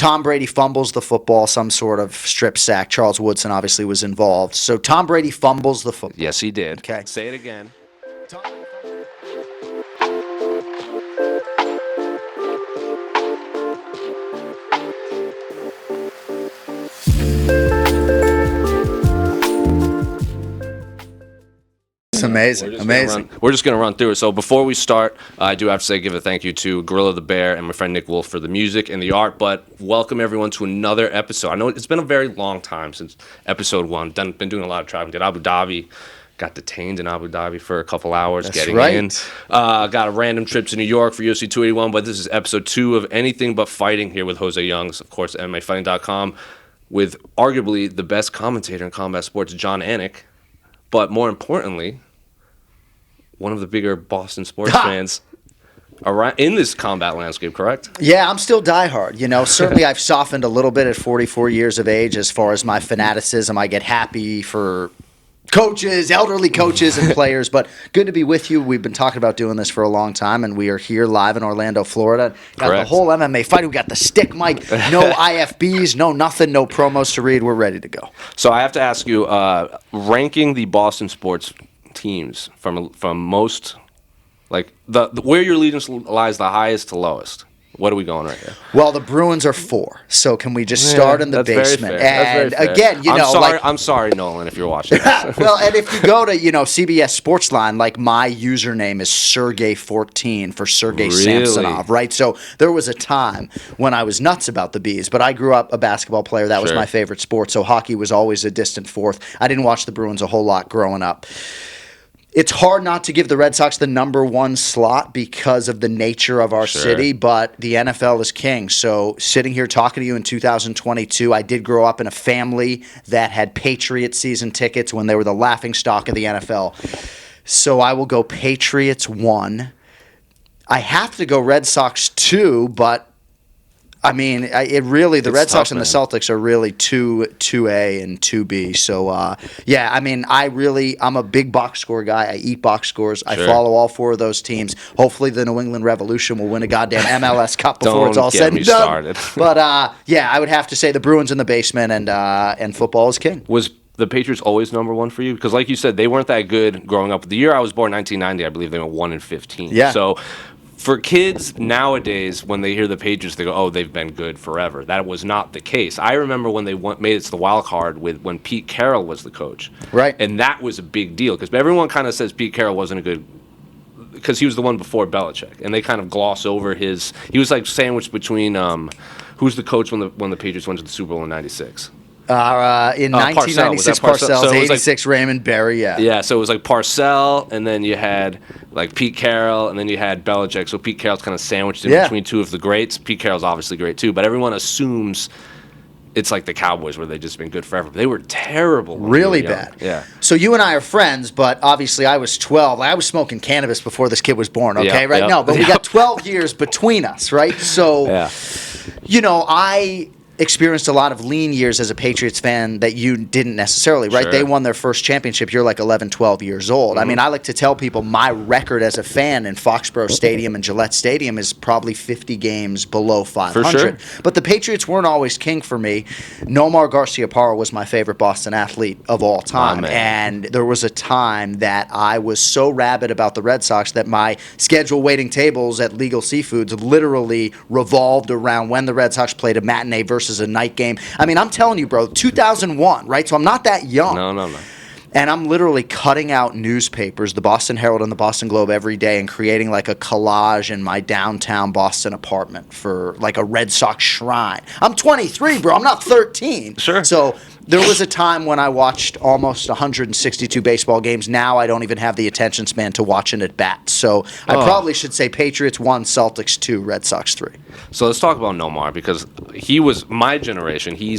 Tom Brady fumbles the football, some sort of strip sack. Charles Woodson obviously was involved. So Tom Brady fumbles the football. Yes, he did. Okay. Say it again. It's amazing. We're just going to run through it. So before we start, I do have to give a thank you to Gorilla the Bear and my friend Nick Wolf for the music and the art. But welcome everyone to another episode. I know it's been a very long time since episode 1. Been doing a lot of traveling. Did Abu Dhabi. Got detained in Abu Dhabi for a couple hours. That's getting right. in. Got a random trip to New York for UFC 281. But this is episode 2 of Anything But Fighting here with José Youngs, of course, at MMAfighting.com, with arguably the best commentator in combat sports, Jon Anik. But more importantly, one of the bigger Boston sports fans around in this combat landscape, correct? Yeah, I'm still diehard. Certainly I've softened a little bit at 44 years of age as far as my fanaticism. I get happy for coaches, elderly coaches and players, but good to be with you. We've been talking about doing this for a long time, and we are here live in Orlando, Florida. Got Correct. The whole MMA fight. We got the stick mic, no IFBs, no nothing, no promos to read. We're ready to go. So I have to ask you, ranking the Boston sports teams from most, like the where your allegiance lies the highest to lowest. What are we going right here? Well, the Bruins are 4, so can we just start in the basement? And again, I'm sorry, Nolan, if you're watching this. Well, and if you go to CBS Sportsline, like my username is Sergey14 for Sergey Samsonov, right? So there was a time when I was nuts about the Bees, but I grew up a basketball player. That was my favorite sport, so hockey was always a distant fourth. I didn't watch the Bruins a whole lot growing up. It's hard not to give the Red Sox the number 1 slot because of the nature of our city, but the NFL is king. So sitting here talking to you in 2022, I did grow up in a family that had Patriots season tickets when they were the laughingstock of the NFL. So I will go Patriots 1. I have to go Red Sox 2, but I mean, the Red Sox and the Celtics are really 2A and 2B. So, I'm a big box score guy. I eat box scores. I follow all 4 of those teams. Hopefully the New England Revolution will win a goddamn MLS Cup before it's all said and done. But, I would have to say the Bruins in the basement and football is king. Was the Patriots always number 1 for you? Because like you said, they weren't that good growing up. The year I was born, 1990, I believe they went 1-15. Yeah. So for kids nowadays, when they hear the Patriots, they go, "Oh, they've been good forever." That was not the case. I remember when they made it to the wild card when Pete Carroll was the coach, right? And that was a big deal because everyone kind of says Pete Carroll wasn't a good because he was the one before Belichick, and they kind of gloss over his. He was like sandwiched between who's the coach when the Patriots went to the Super Bowl in '96. In 1996, Parcells, so 86, Raymond Berry, Yeah, so it was like Parcells, and then you had like Pete Carroll, and then you had Belichick. So Pete Carroll's kind of sandwiched in between 2 of the greats. Pete Carroll's obviously great too, but everyone assumes it's like the Cowboys where they've just been good forever. They were terrible. Really bad. Yeah. So you and I are friends, but obviously I was 12. I was smoking cannabis before this kid was born, okay? Right? No, but we got 12 years between us, right? So, I experienced a lot of lean years as a Patriots fan that you didn't necessarily, right? Sure. They won their first championship. You're like 11, 12 years old. I mean, I like to tell people my record as a fan in Foxborough Stadium and Gillette Stadium is probably 50 games below 500. For sure. But the Patriots weren't always king for me. Nomar Garciaparra was my favorite Boston athlete of all time. And there was a time that I was so rabid about the Red Sox that my schedule waiting tables at Legal Seafoods literally revolved around when the Red Sox played a matinee versus a night game. I mean, I'm telling you, bro, 2001, right? So I'm not that young. No. And I'm literally cutting out newspapers, the Boston Herald and the Boston Globe every day and creating like a collage in my downtown Boston apartment for like a Red Sox shrine. I'm 23, bro. I'm not 13. Sure. So there was a time when I watched almost 162 baseball games. Now I don't even have the attention span to watch an at-bat. So I probably should say Patriots 1, Celtics 2, Red Sox 3. So let's talk about Nomar because he was my generation. He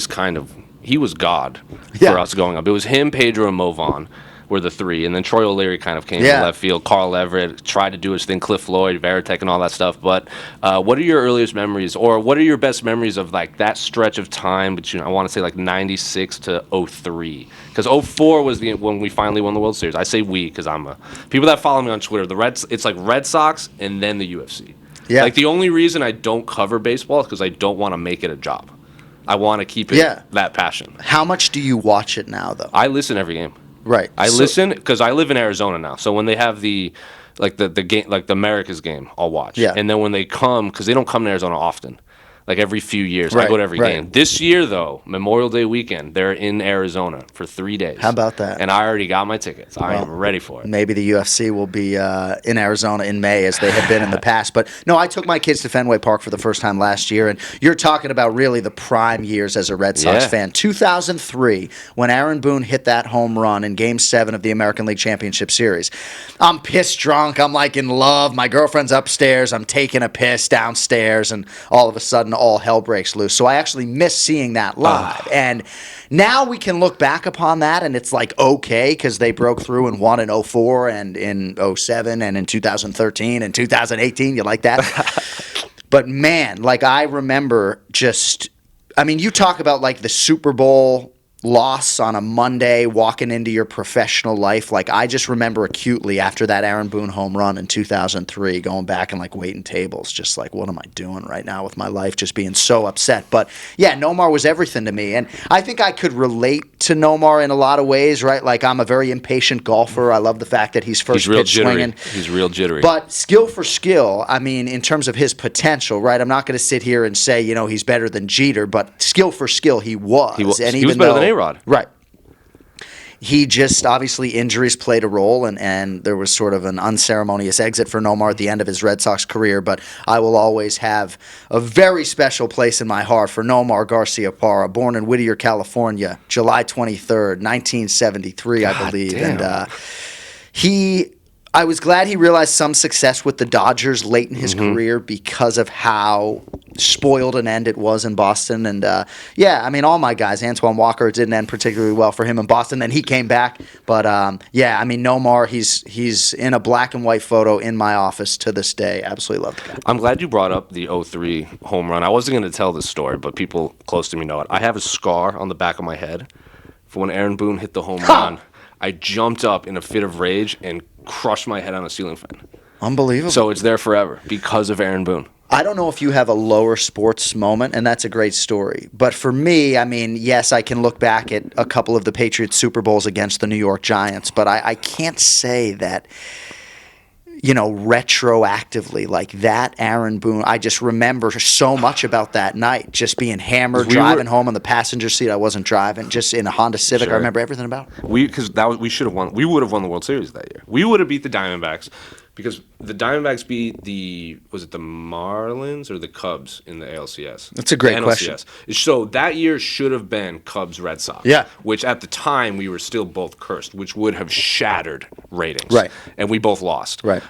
was God for us growing up. It was him, Pedro, and Mo Vaughn were the 3, and then Troy O'Leary kind of came from left field. Carl Everett tried to do his thing, Cliff Floyd, Veritek, and all that stuff. But what are your earliest memories, or what are your best memories of like that stretch of time between, I want to say like 96 to 03? Because 04 was when we finally won the World Series. I say we because people that follow me on Twitter, it's like Red Sox and then the UFC. Yeah. Like the only reason I don't cover baseball is because I don't want to make it a job. I want to keep it that passion. How much do you watch it now, though? I listen every game. Right. I listen because I live in Arizona now. So when they have the game, like the America's game, I'll watch. Yeah. And then when they come, because they don't come to Arizona often, like every few years, I go to every game. This year, though, Memorial Day weekend, they're in Arizona for 3 days. How about that? And I already got my tickets. I am ready for it. Maybe the UFC will be in Arizona in May, as they have been in the past. But no, I took my kids to Fenway Park for the first time last year, and you're talking about really the prime years as a Red Sox fan. 2003, when Aaron Boone hit that home run in Game 7 of the American League Championship Series. I'm pissed drunk. I'm like in love. My girlfriend's upstairs. I'm taking a piss downstairs, and all of a sudden, all hell breaks loose. So I actually miss seeing that live. And now we can look back upon that, and it's like okay, because they broke through and won in 04 and in 07 and in 2013 and 2018. You like that? But man, like I remember you talk about like the Super Bowl loss on a Monday, walking into your professional life. Like I just remember acutely after that Aaron Boone home run in 2003, going back and like waiting tables, just like, what am I doing right now with my life? Just being so upset. But yeah, Nomar was everything to me. And I think I could relate to Nomar in a lot of ways, right? Like I'm a very impatient golfer. I love the fact that he's first pitch swinging. He's real jittery. But skill for skill, I mean, in terms of his potential, right? I'm not going to sit here and say, he's better than Jeter, but skill for skill, he was. And he was better than A-Rod. Right. He just, obviously, injuries played a role, and there was sort of an unceremonious exit for Nomar at the end of his Red Sox career, but I will always have a very special place in my heart for Nomar Garcia-Parra, born in Whittier, California, July 23rd, 1973, I believe. Damn. And I was glad he realized some success with the Dodgers late in his career because of how spoiled an end it was in Boston. And, all my guys, Antoine Walker, it didn't end particularly well for him in Boston. Then he came back. But, Nomar, he's in a black and white photo in my office to this day. Absolutely love the guy. I'm glad you brought up the 03 home run. I wasn't going to tell this story, but people close to me know it. I have a scar on the back of my head for when Aaron Boone hit the home run. I jumped up in a fit of rage and crushed my head on a ceiling fan. Unbelievable. So it's there forever because of Aaron Boone. I don't know if you have a lower sports moment, and that's a great story. But for me, yes, I can look back at a couple of the Patriots Super Bowls against the New York Giants, but I can't say that, retroactively, like that Aaron Boone. I just remember so much about that night, just being hammered, driving home on the passenger seat. I wasn't driving, just in a Honda Civic. Sure. I remember everything about it. We should have won. We would have won the World Series that year. We would have beat the Diamondbacks because the Diamondbacks beat the Marlins or the Cubs in the ALCS? That's a great question. So that year should have been Cubs Red Sox. Yeah. Which at the time we were still both cursed, which would have shattered ratings. Right. And we both lost. Right.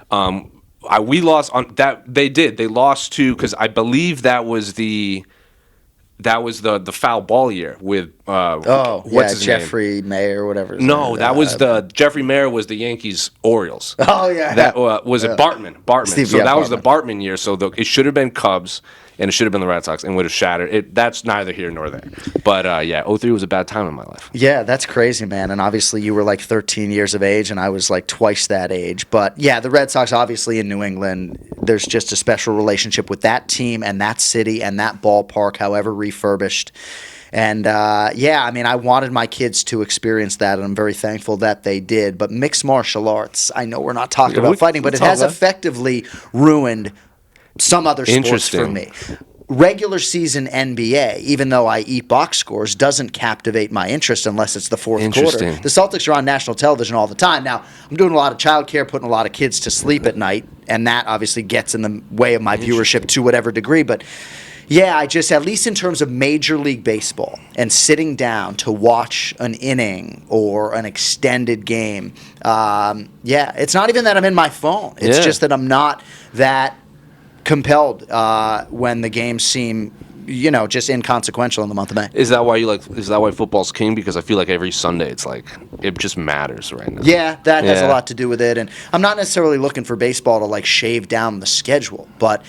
We lost on that. They did. They lost to, because I believe that was the foul ball year with what's his Jeffrey name? Mayer or whatever. That was the Jeffrey Mayer was the Yankees Orioles. Oh yeah. That was it Bartman. Steve, so that was Bartman. the Bartman year. So it should have been Cubs and it should have been the Red Sox and would have shattered it. That's neither here nor there. But 03 was a bad time in my life. Yeah, that's crazy, man. And obviously you were like 13 years of age and I was like twice that age. But yeah, the Red Sox obviously in New England, there's just a special relationship with that team and that city and that ballpark, however refurbished. And, I wanted my kids to experience that, and I'm very thankful that they did. But mixed martial arts, I know we're not talking about fighting, but it has effectively ruined some other sports for me. Regular season NBA, even though I eat box scores, doesn't captivate my interest unless it's the fourth quarter. The Celtics are on national television all the time. Now, I'm doing a lot of childcare, putting a lot of kids to sleep at night, and that obviously gets in the way of my viewership to whatever degree. But yeah, I just, at least in terms of Major League Baseball and sitting down to watch an inning or an extended game, it's not even that I'm in my phone. It's just that I'm not that compelled when the games seem, just inconsequential in the month of May. Is that why football's king? Because I feel like every Sunday it's like it just matters right now. Yeah, that has a lot to do with it. And I'm not necessarily looking for baseball to like shave down the schedule, but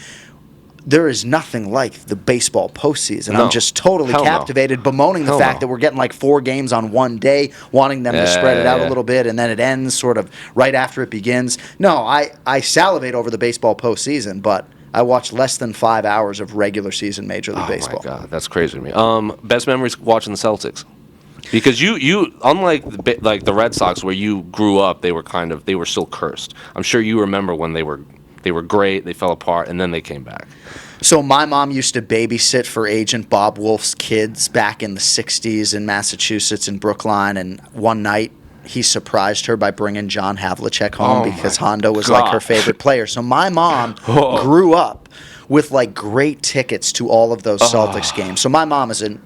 there is nothing like the baseball postseason. I'm just totally captivated, bemoaning the fact that we're getting like 4 games on one day, wanting them to spread it out a little bit, and then it ends sort of right after it begins. No, I salivate over the baseball postseason, but I watched less than 5 hours of regular season Major League Baseball. Oh my God, that's crazy to me. Best memories watching the Celtics, because you unlike the Red Sox where you grew up, they were still cursed. I'm sure you remember when they were great, they fell apart, and then they came back. So my mom used to babysit for Agent Bob Wolf's kids back in the 60s in Massachusetts in Brookline, and one night he surprised her by bringing John Havlicek home because Hondo was like her favorite player. So my mom grew up with like great tickets to all of those Celtics games. So my mom is a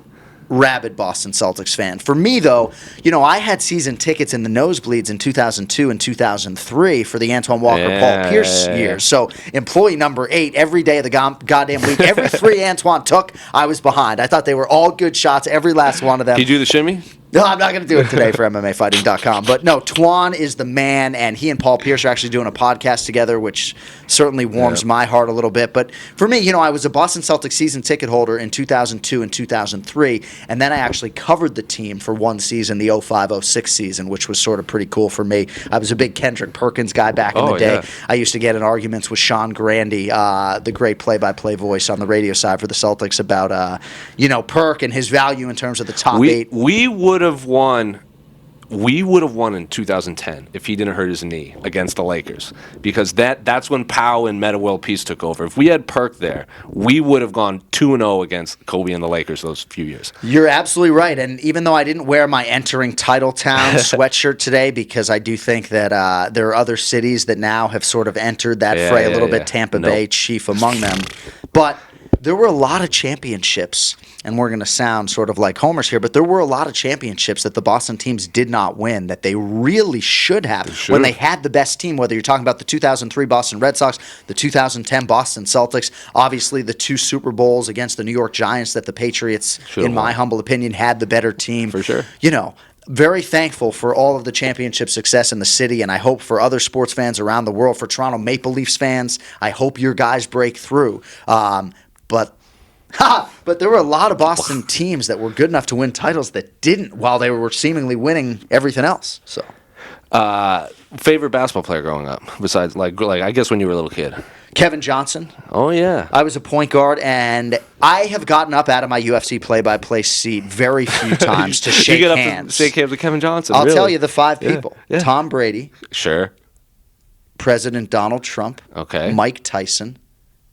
rabid Boston Celtics fan. For me, though, I had season tickets in the nosebleeds in 2002 and 2003 for the Antoine Walker, Paul Pierce years. So employee number 8 every day of the goddamn week. Every 3 Antoine took, I was behind. I thought they were all good shots, every last one of them. Did you do the shimmy? No, I'm not going to do it today for MMAfighting.com. But no, Twan is the man, and he and Paul Pierce are actually doing a podcast together, which certainly warms my heart a little bit. But for me, I was a Boston Celtics season ticket holder in 2002 and 2003, and then I actually covered the team for one season, the 05-06 season, which was sort of pretty cool for me. I was a big Kendrick Perkins guy back in the day. Yeah. I used to get in arguments with Sean Grandy, the great play-by-play voice on the radio side for the Celtics, about Perk and his value in terms of the top 8. We would have won in 2010 if he didn't hurt his knee against the Lakers, because that's when Powell and Metta World Peace took over. If we had Perk there, we would have gone 2-0 against Kobe and the Lakers those few years. You're absolutely right. And even though I didn't wear my entering Titletown sweatshirt today, because I do think that there are other cities that now have sort of entered that fray a little bit, Tampa Bay chief among them. But there were a lot of championships, and we're going to sound sort of like homers here, but there were a lot of championships that the Boston teams did not win that they really should have when they had the best team, whether you're talking about the 2003 Boston Red Sox, the 2010 Boston Celtics, obviously the 2 Super Bowls against the New York Giants that the Patriots, in my humble opinion, had the better team. For sure. Very thankful for all of the championship success in the city, and I hope for other sports fans around the world, for Toronto Maple Leafs fans, I hope your guys break through. But there were a lot of Boston teams that were good enough to win titles that didn't, while they were seemingly winning everything else. So, favorite basketball player growing up, besides like I guess when you were a little kid? Kevin Johnson. Oh yeah, I was a point guard, and I have gotten up out of my UFC play-by-play seat very few times to shake hands. Shake hands with Kevin Johnson. I'll tell you the 5 people: Tom Brady, sure, President Donald Trump, okay, Mike Tyson,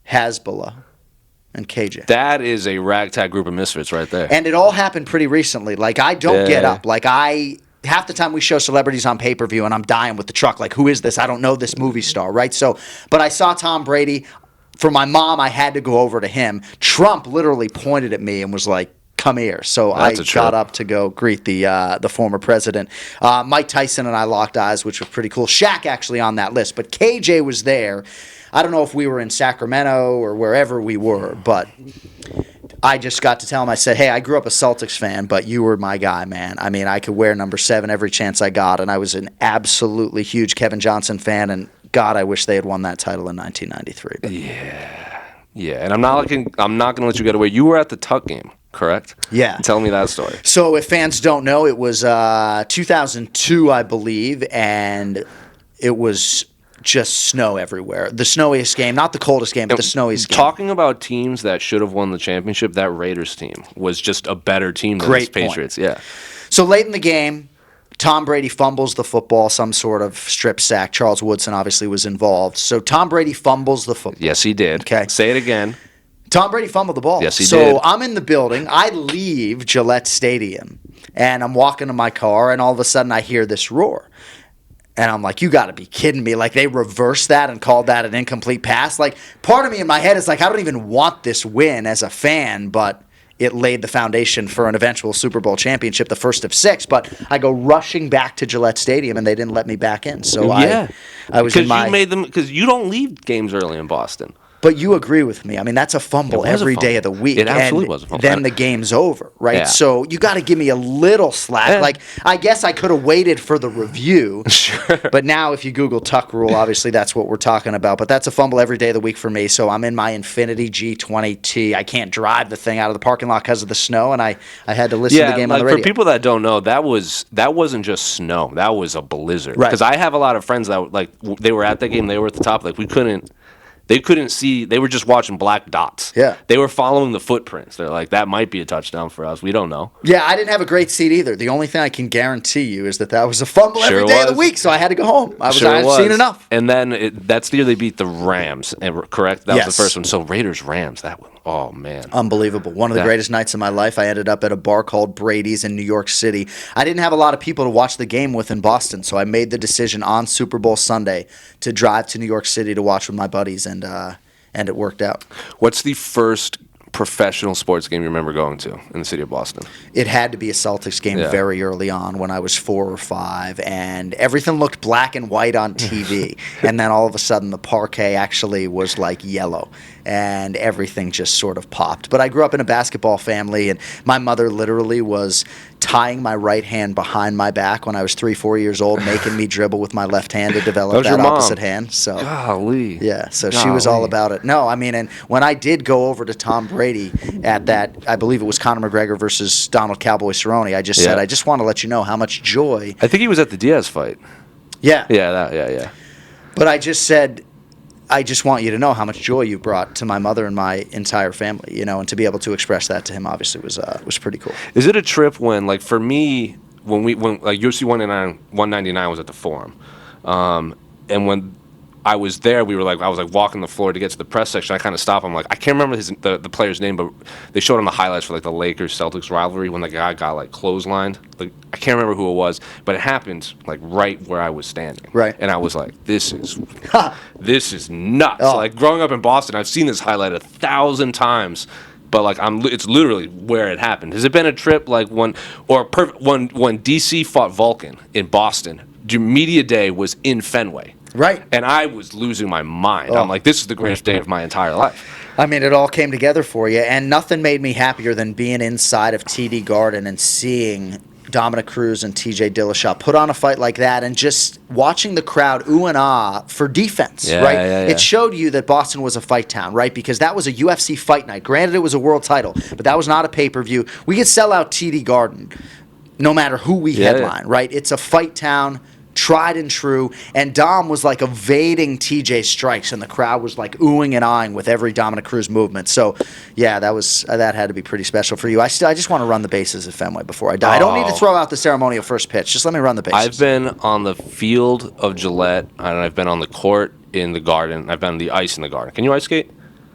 Hasbullah, and KJ. That is a ragtag group of misfits right there. And it all happened pretty recently. Like, I don't get up. Like, half the time we show celebrities on pay-per-view, and I'm dying with the truck. Like, who is this? I don't know this movie star, right? So, but I saw Tom Brady. For my mom, I had to go over to him. Trump literally pointed at me and was like, come here. So I got up to go greet the former president. Mike Tyson and I locked eyes, which was pretty cool. Shaq actually on that list. But KJ was there. I don't know if we were in Sacramento or wherever we were, but I just got to tell him, I said, hey, I grew up a Celtics fan, but you were my guy, man. I mean, I could wear number 7 every chance I got, and I was an absolutely huge Kevin Johnson fan, and God, I wish they had won that title in 1993. But. Yeah, and I'm not going to let you get away. You were at the Tuck game, correct? Yeah. Tell me that story. So if fans don't know, it was 2002, I believe, and it was just snow everywhere. The snowiest game, not the coldest game, but the snowiest game. Talking about teams that should have won the championship, that Raiders team was just a better team than the Patriots. Yeah. So late in the game, Tom Brady fumbles the football, some sort of strip sack. Charles Woodson obviously was involved. So Tom Brady fumbles the football. Yes, he did. Okay. Say it again. Tom Brady fumbled the ball. Yes, he did. So I'm in the building. I leave Gillette Stadium, and I'm walking to my car, and all of a sudden I hear this roar. And I'm like, you got to be kidding me. Like, they reversed that and called that an incomplete pass. Like, part of me in my head is like, I don't even want this win as a fan, but it laid the foundation for an eventual Super Bowl championship, the first of 6. But I go rushing back to Gillette Stadium, and they didn't let me back in. So I was in my... Because you don't leave games early in Boston. But you agree with me. I mean, that's a fumble every day of the week. It absolutely was a fumble. Then the game's over, right? Yeah. So you got to give me a little slack. Yeah. Like, I guess I could have waited for the review. Sure. But now if you Google Tuck Rule, obviously that's what we're talking about. But that's a fumble every day of the week for me. So I'm in my Infiniti G20T. I can't drive the thing out of the parking lot because of the snow, and I had to listen to the game on the radio. For people that don't know, that wasn't just snow. That was a blizzard. Right. Because I have a lot of friends that, like, they were at that game. They were at the top. Like, we couldn't... They couldn't see. They were just watching black dots. Yeah. They were following the footprints. They're like, that might be a touchdown for us. We don't know. Yeah, I didn't have a great seat either. The only thing I can guarantee you is that was a fumble Sure every day of the was. week, so I had to go home. I Sure had was. seen enough. And then that's the year they beat the Rams, correct? That Yes. was the first one. So Raiders-Rams, that one. Oh, man. Unbelievable. One of the greatest nights of my life. I ended up at a bar called Brady's in New York City. I didn't have a lot of people to watch the game with in Boston, so I made the decision on Super Bowl Sunday to drive to New York City to watch with my buddies, and it worked out. What's the first professional sports game you remember going to in the city of Boston? It had to be a Celtics game very early on when I was 4 or 5, and everything looked black and white on TV. And then all of a sudden the parquet actually was like yellow, and everything just sort of popped. But I grew up in a basketball family, and my mother literally was tying my right hand behind my back when I was 3, 4 years old, making me dribble with my left hand to develop that opposite hand. So, golly. Yeah, so she was all about it. No, I mean, and when I did go over to Tom Brady at that, I believe it was Conor McGregor versus Donald Cowboy Cerrone, I just said, I just want to let you know how much joy. I think he was at the Diaz fight. Yeah. Yeah. But I just said, I just want you to know how much joy you brought to my mother and my entire family, and to be able to express that to him obviously was pretty cool. Is it a trip when, like, for me, when like UFC 199 was at the Forum, and when I was there, I was walking the floor to get to the press section. I kind of stopped. I'm like, I can't remember the player's name, but they showed him the highlights for like the Lakers-Celtics rivalry when the guy got like clotheslined. Like, I can't remember who it was, but it happened like right where I was standing. Right. And I was like, this is nuts. Oh. Like, growing up in Boston, I've seen this highlight 1,000 times. But like it's literally where it happened. Has it been a trip like when DC fought Vulcan in Boston? Media day was in Fenway. Right. And I was losing my mind. I'm like, this is the greatest day of my entire life. I mean, it all came together for you, and nothing made me happier than being inside of TD Garden and seeing Dominic Cruz and TJ Dillashaw put on a fight like that, and just watching the crowd ooh and ah for defense, right? Yeah. It showed you that Boston was a fight town, right? Because that was a UFC fight night. Granted, it was a world title, but that was not a pay-per-view. We could sell out TD Garden no matter who we headline, right? It's a fight town. Tried and true, and Dom was like evading TJ's strikes, and the crowd was like oohing and ahhing with every Dominic Cruz movement. So, yeah, that had to be pretty special for you. I just want to run the bases at Fenway before I die. I don't need to throw out the ceremonial first pitch. Just let me run the bases. I've been on the field of Gillette, and I've been on the court in the Garden. I've been on the ice in the Garden. Can you ice skate?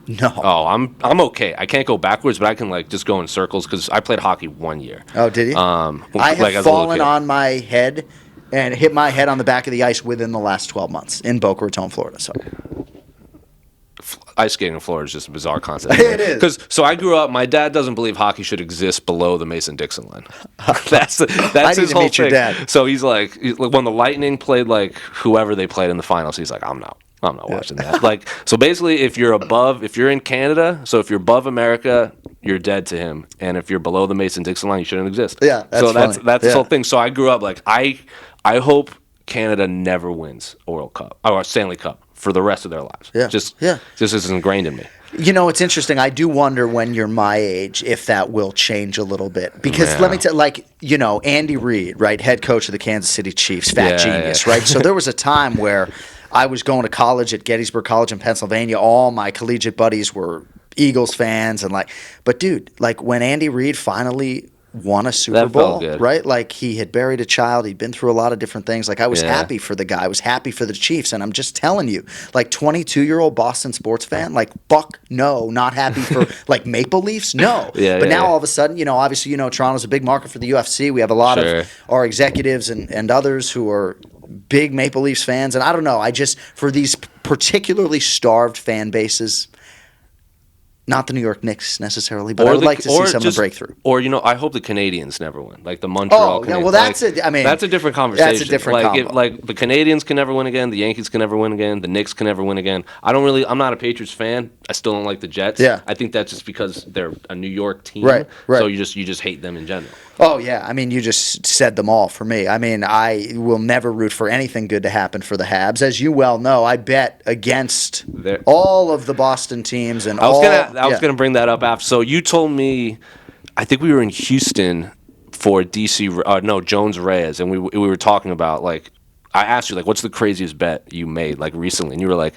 No. Oh, I'm okay. I can't go backwards, but I can like just go in circles because I played hockey 1 year. Oh, did you? I have fallen on my head and hit my head on the back of the ice within the last 12 months in Boca Raton, Florida. So, ice skating in Florida is just a bizarre concept. It is. So I grew up. My dad doesn't believe hockey should exist below the Mason-Dixon line. That's I need his to whole meet thing. your dad. So he's like, when the Lightning played like whoever they played in the finals, he's like, I'm not watching that. Like, so basically, if you're in Canada, so if you're above America, you're dead to him, and if you're below the Mason-Dixon line, you shouldn't exist. Yeah, that's the whole thing. So I grew up like I hope Canada never wins a World Cup or a Stanley Cup for the rest of their lives. Yeah. Just is ingrained in me. It's interesting. I do wonder when you're my age if that will change a little bit. Because let me tell you, Andy Reid, right, head coach of the Kansas City Chiefs, genius, right? So there was a time where I was going to college at Gettysburg College in Pennsylvania. All my collegiate buddies were Eagles fans, but dude, like when Andy Reid finally won a Super Bowl, right? Like he had buried a child. He'd been through a lot of different things. Like I was happy for the guy. I was happy for the Chiefs. And I'm just telling you, like 22-year-old Boston sports fan, like fuck no, not happy for like Maple Leafs. No. But now all of a sudden, obviously, Toronto's a big market for the UFC. We have a lot of our executives and others who are big Maple Leafs fans. And I don't know. For these particularly starved fan bases, not the New York Knicks necessarily, but I would like to see some of the breakthrough. Or, I hope the Canadians never win, like the Montreal Canadiens. Well, that's that's a different conversation. That's a different combo. Like the Canadians can never win again, the Yankees can never win again, the Knicks can never win again. I'm not a Patriots fan. I still don't like the Jets. Yeah. I think that's just because they're a New York team. Right. So you just hate them in general. Oh, yeah. I mean, you just said them all for me. I mean, I will never root for anything good to happen for the Habs. As you well know, I bet against all of the Boston teams. And I was gonna bring that up after. So you told me, I think we were in Houston for Jones Reyes, and we were talking about, like, I asked you, like, what's the craziest bet you made, like, recently? And you were like,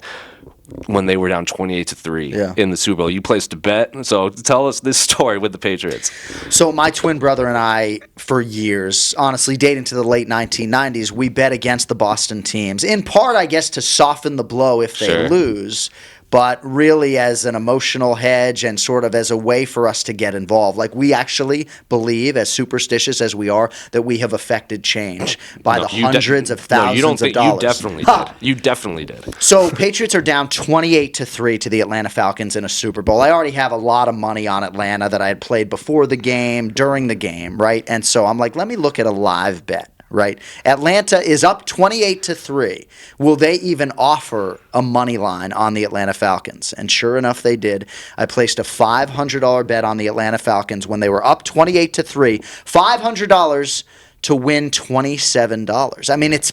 when they were down 28-3 Yeah. in the Super Bowl. You placed a bet. So tell us this story with the Patriots. So my twin brother and I, for years, honestly, dating to the late 1990s, we bet against the Boston teams. In part, I guess, to soften the blow if they Sure. lose, but really as an emotional hedge and sort of as a way for us to get involved. Like, we actually believe, as superstitious as we are, that we have affected change by the hundreds of thousands of dollars. You definitely did. You definitely did. So Patriots are down 28-3 to the Atlanta Falcons in a Super Bowl. I already have a lot of money on Atlanta that I had played before the game, during the game, right? And so I'm like, let me look at a live bet. Right, Atlanta is up 28-3. Will they even offer a money line on the Atlanta Falcons? And sure enough, they did. I placed a $500 bet on the Atlanta Falcons when they were up 28-3. $500 to win $27. I mean, it's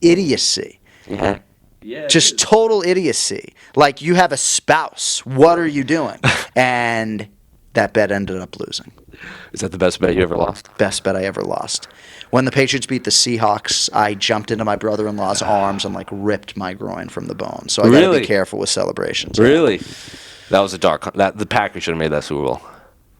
idiocy. Mm-hmm. Yeah, just total idiocy. Like, you have a spouse. What are you doing? And that bet ended up losing. Is that the best bet you ever lost? Best bet I ever lost. When the Patriots beat the Seahawks, I jumped into my brother-in-law's arms and, like, ripped my groin from the bone. So I got to be careful with celebrations. Really? That was a dark. The Packers should have made that Super Bowl.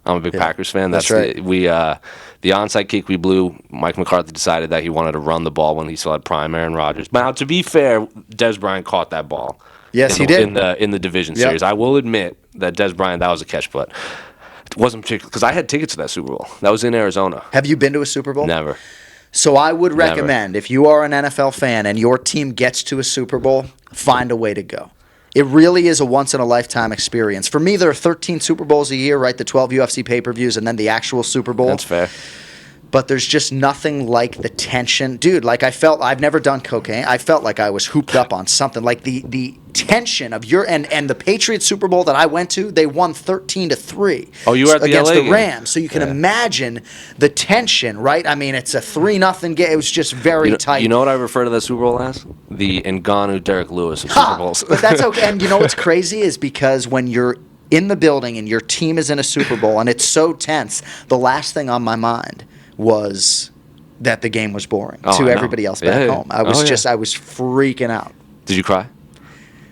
I'm a big Packers fan. That's right. The onside kick we blew, Mike McCarthy decided that he wanted to run the ball when he still had prime Aaron Rodgers. Now, to be fair, Des Bryant caught that ball. Yes, he did. In the division series. I will admit that Des Bryant, that was a catch, but it wasn't particular because I had tickets to that Super Bowl. That was in Arizona. Have you been to a Super Bowl? Never. So I would recommend, if you are an NFL fan and your team gets to a Super Bowl, find a way to go. It really is a once-in-a-lifetime experience. For me, there are 13 Super Bowls a year, right? The 12 UFC pay-per-views and then the actual Super Bowl. That's fair. But there's just nothing like the tension. Dude, like I've never done cocaine. I felt like I was hooped up on something. Like the tension of and the Patriots Super Bowl that I went to, they won 13-3. Oh, you were at the against LA the game. Rams. So you can imagine the tension, right? I mean, it's a 3-0 game. It was just very tight. You know what I refer to that Super Bowl as? The Ngannou Derek Lewis of Super Bowls. But that's okay. And you know what's crazy is because when you're in the building and your team is in a Super Bowl and it's so tense, the last thing on my mind was that the game was boring to everybody else back home. I was I was freaking out. Did you cry?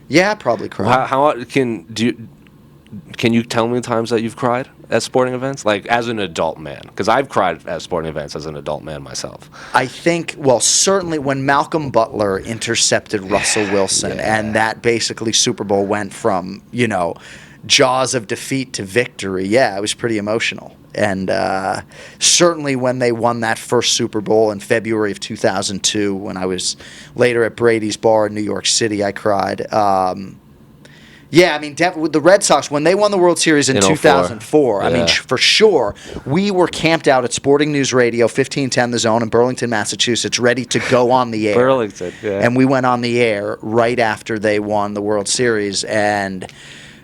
Yeah, I probably cried. How can you tell me the times that you've cried at sporting events, like as an adult man? Because I've cried at sporting events as an adult man myself. I think, well, certainly when Malcolm Butler intercepted Russell Wilson, and that basically Super Bowl went from, jaws of defeat to victory. Yeah, it was pretty emotional. And certainly when they won that first Super Bowl in February of 2002, when I was later at Brady's Bar in New York City, I cried. Yeah, I mean, with the Red Sox, when they won the World Series in 2004, I mean, for sure, we were camped out at Sporting News Radio, 1510 The Zone in Burlington, Massachusetts, ready to go on the air. Burlington, yeah. And we went on the air right after they won the World Series, and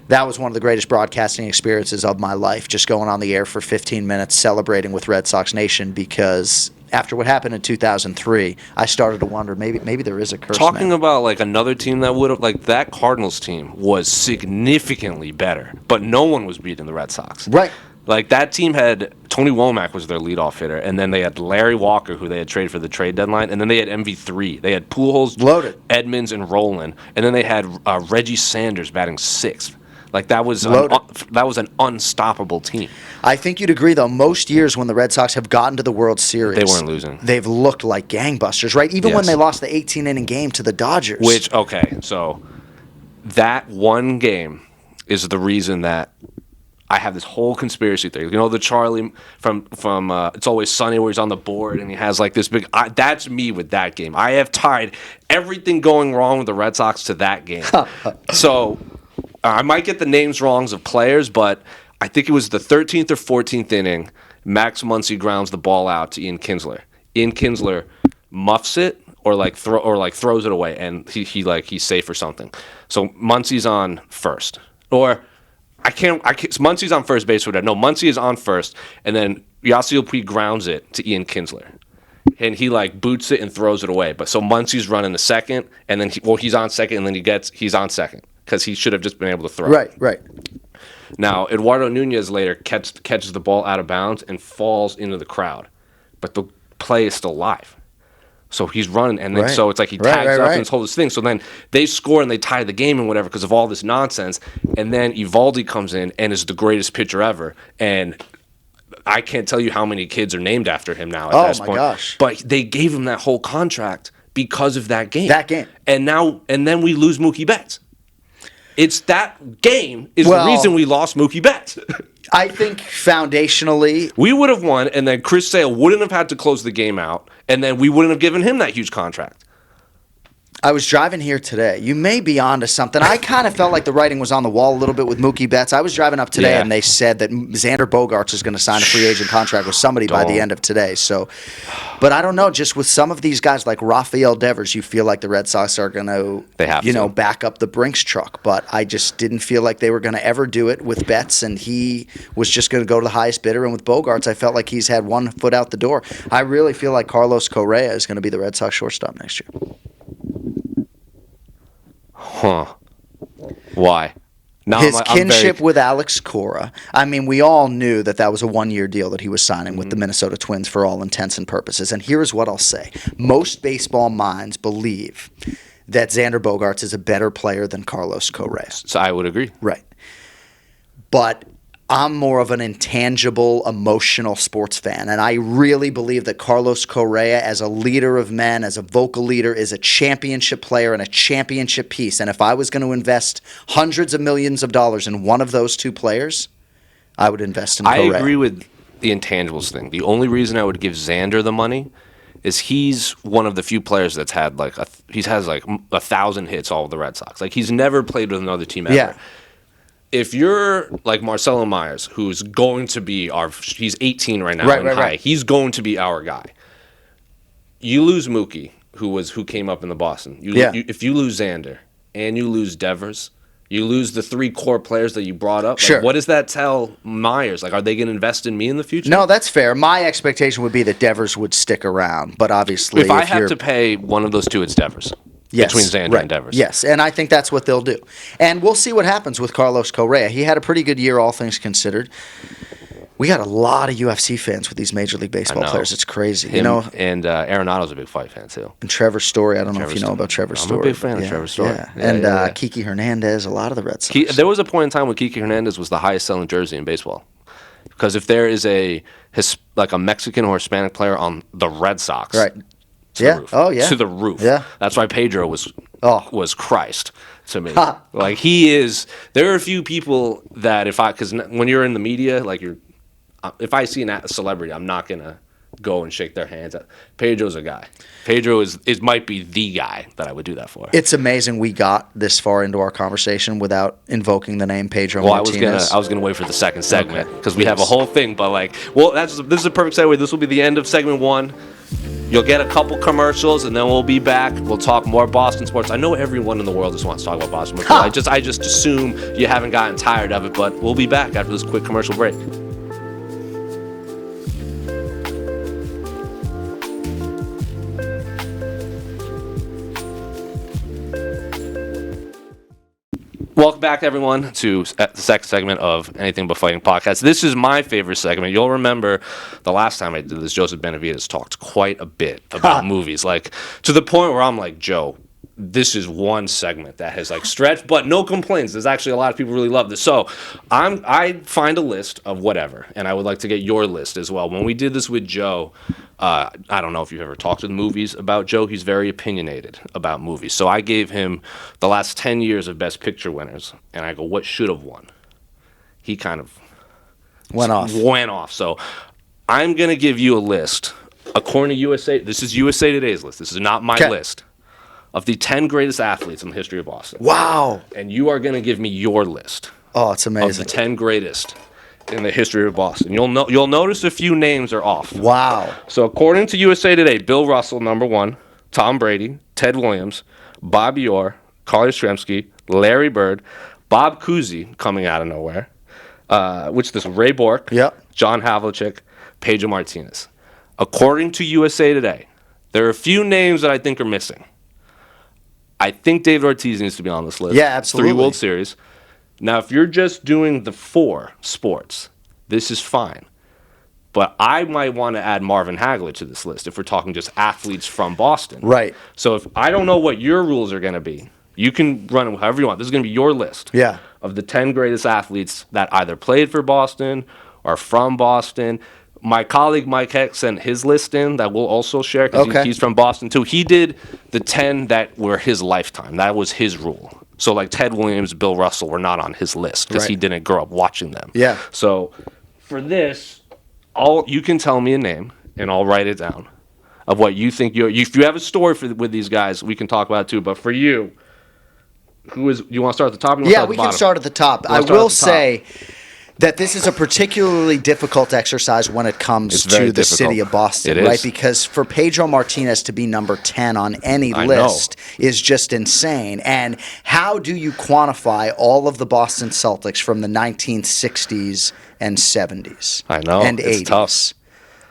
that was one of the greatest broadcasting experiences of my life, just going on the air for 15 minutes celebrating with Red Sox Nation, because after what happened in 2003, I started to wonder, maybe there is a curse. Talking about like another team that would have, like that Cardinals team was significantly better, but no one was beating the Red Sox. Right. Like that team had Tony Womack was their leadoff hitter, and then they had Larry Walker, who they had traded for the trade deadline, and then they had MV3. They had Pujols, loaded, Edmonds, and Roland, and then they had Reggie Sanders batting sixth. Like that was an unstoppable team. I think you'd agree, though. Most years when the Red Sox have gotten to the World Series, they weren't losing. They've looked like gangbusters, right? Even when they lost the 18-inning game to the Dodgers. Which, okay, so that one game is the reason that I have this whole conspiracy theory. You know, the Charlie from It's Always Sunny, where he's on the board and he has like this big. That's me with that game. I have tied everything going wrong with the Red Sox to that game. So I might get the names wrongs of players, but I think it was the 13th or 14th inning. Max Muncy grounds the ball out to Ian Kinsler. Ian Kinsler muffs it or throws it away, and he's safe or something. So Muncy's on first, or I can't. Muncy's on first base or whatever. No, Muncy is on first, and then Yasiel Puig grounds it to Ian Kinsler, and he boots it and throws it away. But so Muncy's running the second, and then he's on second, and then he's on second, because he should have just been able to throw. Right. Now, Eduardo Nunez later catches the ball out of bounds and falls into the crowd, but the play is still live. So he's running, and then so it's like he tags up and it's whole thing. So then they score and they tie the game and whatever because of all this nonsense. And then Eovaldi comes in and is the greatest pitcher ever. And I can't tell you how many kids are named after him now at this point. Oh my gosh! But they gave him that whole contract because of that game. And then we lose Mookie Betts. It's that game is the reason we lost Mookie Betts. I think foundationally, we would have won, and then Chris Sale wouldn't have had to close the game out, and then we wouldn't have given him that huge contract. I was driving here today. You may be onto something. I kind of felt like the writing was on the wall a little bit with Mookie Betts. I was driving up today, and they said that Xander Bogaerts is going to sign a free agent contract with somebody by the end of today. So, but I don't know. Just with some of these guys like Rafael Devers, you feel like the Red Sox are going to, back up the Brinks truck. But I just didn't feel like they were going to ever do it with Betts, and he was just going to go to the highest bidder. And with Bogaerts, I felt like he's had one foot out the door. I really feel like Carlos Correa is going to be the Red Sox shortstop next year. Huh. Why? Now his kinship with Alex Cora. I mean, we all knew that was a one-year deal that he was signing with the Minnesota Twins for all intents and purposes. And here's what I'll say. Most baseball minds believe that Xander Bogaerts is a better player than Carlos Correa. So I would agree. Right. But I'm more of an intangible, emotional sports fan, and I really believe that Carlos Correa, as a leader of men, as a vocal leader, is a championship player and a championship piece. And if I was going to invest hundreds of millions of dollars in one of those two players, I would invest in Correa. I agree with the intangibles thing. The only reason I would give Xander the money is he's one of the few players that's had he has 1,000 hits all with the Red Sox. Like, he's never played with another team ever. Yeah. If you're like Marcelo Myers, who's going to be he's 18 right now and high. He's going to be our guy. You lose Mookie, who came up in the Boston. If you lose Xander and you lose Devers, you lose the three core players that you brought up. Sure. What does that tell Myers? Like, are they going to invest in me in the future? No, that's fair. My expectation would be that Devers would stick around, but obviously, if I have to pay one of those two, it's Devers. Yes, between Xander and Devers. Yes, and I think that's what they'll do. And we'll see what happens with Carlos Correa. He had a pretty good year, all things considered. We got a lot of UFC fans with these Major League Baseball players. It's crazy. And Arenado's a big fight fan, too. And Trevor Story. I don't know if you know about Trevor Story. I'm a big fan of Trevor Story. Yeah. And Kiki Hernandez, a lot of the Red Sox. There was a point in time when Kiki Hernandez was the highest selling jersey in baseball. Because if there is a Mexican or Hispanic player on the Red Sox... Right. To the roof. Yeah. That's why Pedro was Christ to me. Like, he is. There are a few people that because when you're in the media, like if I see a celebrity, I'm not gonna go and shake their hands. Pedro's a guy. Pedro might be the guy that I would do that for. It's amazing we got this far into our conversation without invoking the name Pedro Martinez. I was gonna wait for the second segment because we have a whole thing. But this is a perfect segue. This will be the end of segment 1. You'll get a couple commercials, and then we'll be back. We'll talk more Boston sports. I know everyone in the world just wants to talk about Boston sports. I just assume you haven't gotten tired of it, but we'll be back after this quick commercial break. Welcome back, everyone, to the second segment of Anything But Fighting podcast. This is my favorite segment. You'll remember the last time I did this, Joseph Benavides talked quite a bit about movies, to the point where I'm like, Joe, this is one segment that has stretched, but no complaints. There's actually a lot of people really love this. So I find a list of whatever, and I would like to get your list as well. When we did this with Joe, I don't know if you've ever talked to the movies about Joe. He's very opinionated about movies. So I gave him the last 10 years of Best Picture winners, and I go, what should have won? He kind of went off. So I'm going to give you a list. According to USA, this is USA Today's list. This is not my list. Of the 10 greatest athletes in the history of Boston. Wow. And you are going to give me your list. Oh, it's amazing. Of the 10 greatest in the history of Boston. You'll notice a few names are off. Wow. So according to USA Today, Bill Russell, number 1, Tom Brady, Ted Williams, Bobby Orr, Carl Yastrzemski, Larry Bird, Bob Cousy coming out of nowhere, Ray Bork, John Havlicek, Pedro Martinez. According to USA Today, there are a few names that I think are missing. I think David Ortiz needs to be on this list. Yeah, absolutely. 3 World Series. Now, if you're just doing the 4 sports, this is fine. But I might want to add Marvin Hagler to this list if we're talking just athletes from Boston. Right. So if I don't know what your rules are going to be, you can run it however you want. This is going to be your list of the 10 greatest athletes that either played for Boston or from Boston. My colleague Mike Heck sent his list in that we'll also share because he's from Boston too. He did the 10 that were his lifetime. That was his rule. So like Ted Williams, Bill Russell were not on his list because he didn't grow up watching them. Yeah. So for this, you can tell me a name and I'll write it down of what you think. If you have a story with these guys, we can talk about it too. But for you, you want to start at the top? Yeah, we can start at the top. I will say that this is a particularly difficult exercise when it comes to the city of Boston, right? Because for Pedro Martinez to be number 10 on any list is just insane. And how do you quantify all of the Boston Celtics from the 1960s and 70s? I know. And it's 80s? Tough.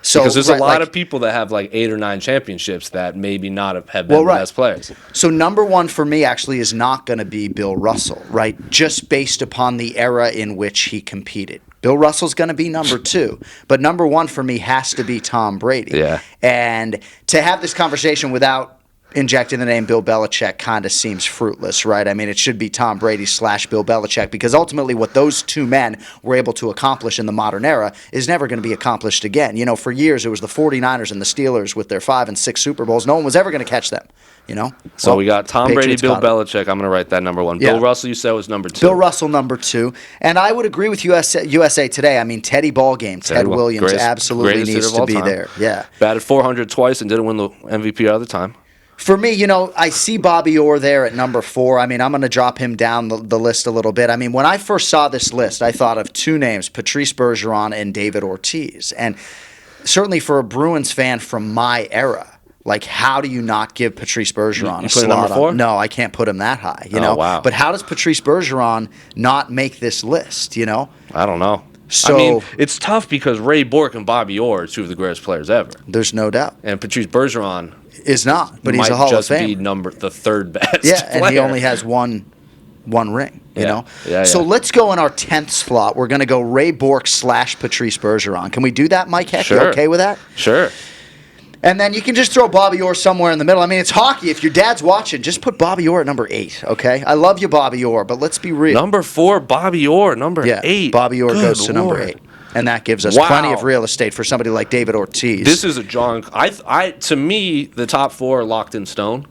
So, because there's a lot of people that have like 8 or 9 championships that maybe not have been the best players. So number 1 for me actually is not going to be Bill Russell, right? Just based upon the era in which he competed. Bill Russell's going to be number 2. But number 1 for me has to be Tom Brady. Yeah. And to have this conversation without injecting the name Bill Belichick kind of seems fruitless, right? I mean, it should be Tom Brady / Bill Belichick because ultimately what those two men were able to accomplish in the modern era is never going to be accomplished again. You know, for years it was the 49ers and the Steelers with their 5 and 6 Super Bowls. No one was ever going to catch them, you know? So we got Tom Brady, Bill Belichick. I'm going to write that number 1. Bill Russell, you said, was number 2. Bill Russell, number 2. And I would agree with USA Today. I mean, Teddy Ballgame, Ted Williams absolutely needs to be there. Yeah. Batted 400 twice and didn't win the MVP other time. For me, you know, I see Bobby Orr there at number 4. I mean, I'm going to drop him down the list a little bit. I mean, when I first saw this list, I thought of 2 names, Patrice Bergeron and David Ortiz. And certainly for a Bruins fan from my era, like, how do you not give Patrice Bergeron a slot number 4? No, I can't put him that high, you know? Wow. But how does Patrice Bergeron not make this list, you know? I don't know. So, I mean, it's tough because Ray Bourque and Bobby Orr are 2 of the greatest players ever. There's no doubt. And Patrice Bergeron is not, but he's a Hall of Fame. Might just be the 3rd best player. And he only has one ring, you know? Yeah, so let's go in our 10th slot. We're going to go Ray Bourque / Patrice Bergeron. Can we do that, Mike Heck? Sure. You okay with that? Sure. And then you can just throw Bobby Orr somewhere in the middle. I mean, it's hockey. If your dad's watching, just put Bobby Orr at number 8, okay? I love you, Bobby Orr, but let's be real. Number 4, Bobby Orr. Number 8. Bobby Orr goes to number 8. And that gives us plenty of real estate for somebody like David Ortiz. This is a John. To me, the top 4 are locked in stone.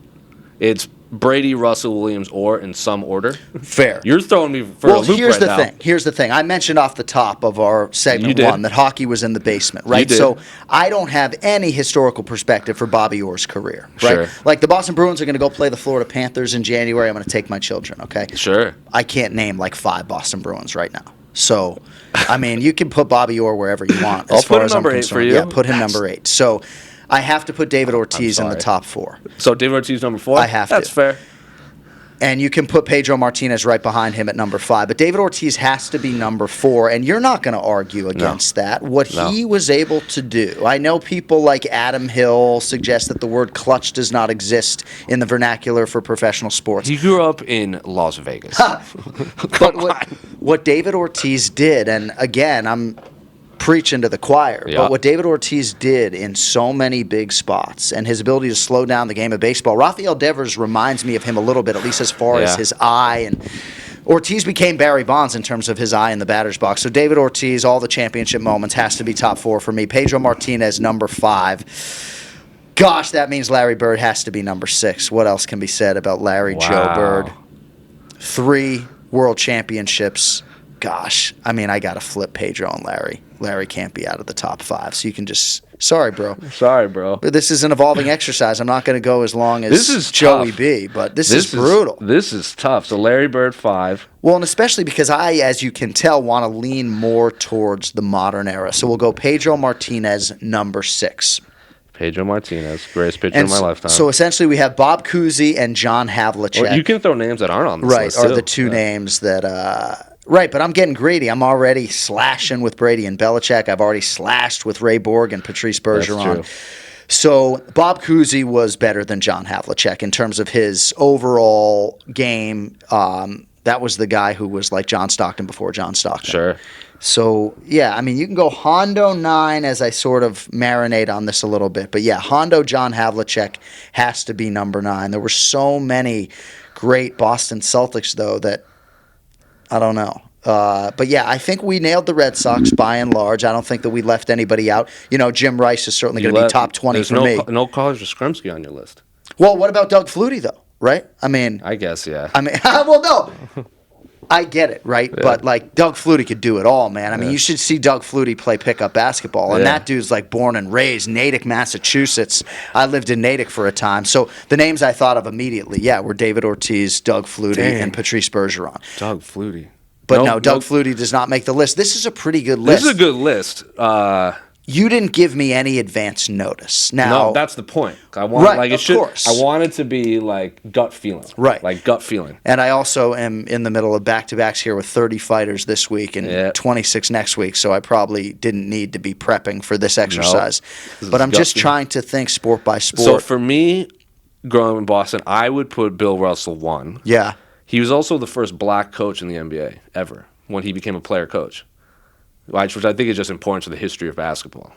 It's Brady, Russell, Williams, Orr in some order. Fair. You're throwing me for a loop here's right now. Here's the thing. I mentioned off the top of our segment 1 that hockey was in the basement, right? You did. So I don't have any historical perspective for Bobby Orr's career, right? Sure. Like the Boston Bruins are going to go play the Florida Panthers in January. I'm going to take my children, okay? Sure. I can't name like 5 Boston Bruins right now. So, I mean, you can put Bobby Orr wherever you want. I'll put him number 8 for you. Yeah, put him number 8. So, I have to put David Ortiz in the top 4. So, David Ortiz number 4? I have to. That's fair. And you can put Pedro Martinez right behind him at number 5. But David Ortiz has to be number 4, and you're not going to argue against that. What he was able to do. I know people like Adam Hill suggest that the word clutch does not exist in the vernacular for professional sports. He grew up in Las Vegas. But what David Ortiz did, and again, I'm preaching to the choir, but what David Ortiz did in so many big spots and his ability to slow down the game of baseball, Rafael Devers reminds me of him a little bit, at least as far as his eye. And Ortiz became Barry Bonds in terms of his eye in the batter's box. So David Ortiz, all the championship moments, has to be top 4 for me. Pedro Martinez, number 5. Gosh, that means Larry Bird has to be number 6. What else can be said about Larry Joe Bird? 3 world championships. Gosh, I mean, I got to flip Pedro and Larry. Larry can't be out of the top 5, so you can just... Sorry, bro. But this is an evolving exercise. I'm not going to go as long as this is Joey tough. B, but this is brutal. This is tough. So Larry Bird, 5. Well, and especially because I, as you can tell, want to lean more towards the modern era. So we'll go Pedro Martinez, number 6. Pedro Martinez, greatest pitcher of my lifetime. So essentially we have Bob Cousy and John Havlicek. Or you can throw names that aren't on this list, are the 2 names that... Right, but I'm getting greedy. I'm already slashing with Brady and Belichick. I've already slashed with Ray Bourque and Patrice Bergeron. That's true. So Bob Cousy was better than John Havlicek in terms of his overall game. That was the guy who was like John Stockton before John Stockton. Sure. So, yeah, I mean, you can go Hondo 9 as I sort of marinate on this a little bit. But, yeah, Hondo John Havlicek has to be number 9. There were so many great Boston Celtics, though, that I don't know. But, yeah, I think we nailed the Red Sox by and large. I don't think that we left anybody out. Jim Rice is certainly going to be top 20 for me. There's no college Yastrzemski on your list. Well, what about Doug Flutie, though, right? I mean. I guess, yeah. Well, no. I get it, right? Yeah. But, like, Doug Flutie could do it all, man. I mean, you should see Doug Flutie play pickup basketball. And that dude's, like, born and raised Natick, Massachusetts. I lived in Natick for a time. So the names I thought of immediately, were David Ortiz, Doug Flutie, and Patrice Bergeron. Doug Flutie. But Doug Flutie does not make the list. This is a pretty good list. This is a good list. You didn't give me any advance notice. Now, no, that's the point. I want, right, of course. I want it to be like gut feeling. Right. Like gut feeling. And I also am in the middle of back-to-backs here with 30 fighters this week and 26 next week, so I probably didn't need to be prepping for this exercise. Nope. But I'm just trying to think sport by sport. So for me, growing up in Boston, I would put Bill Russell 1. Yeah. He was also the first black coach in the NBA ever when he became a player coach, which I think is just important to the history of basketball.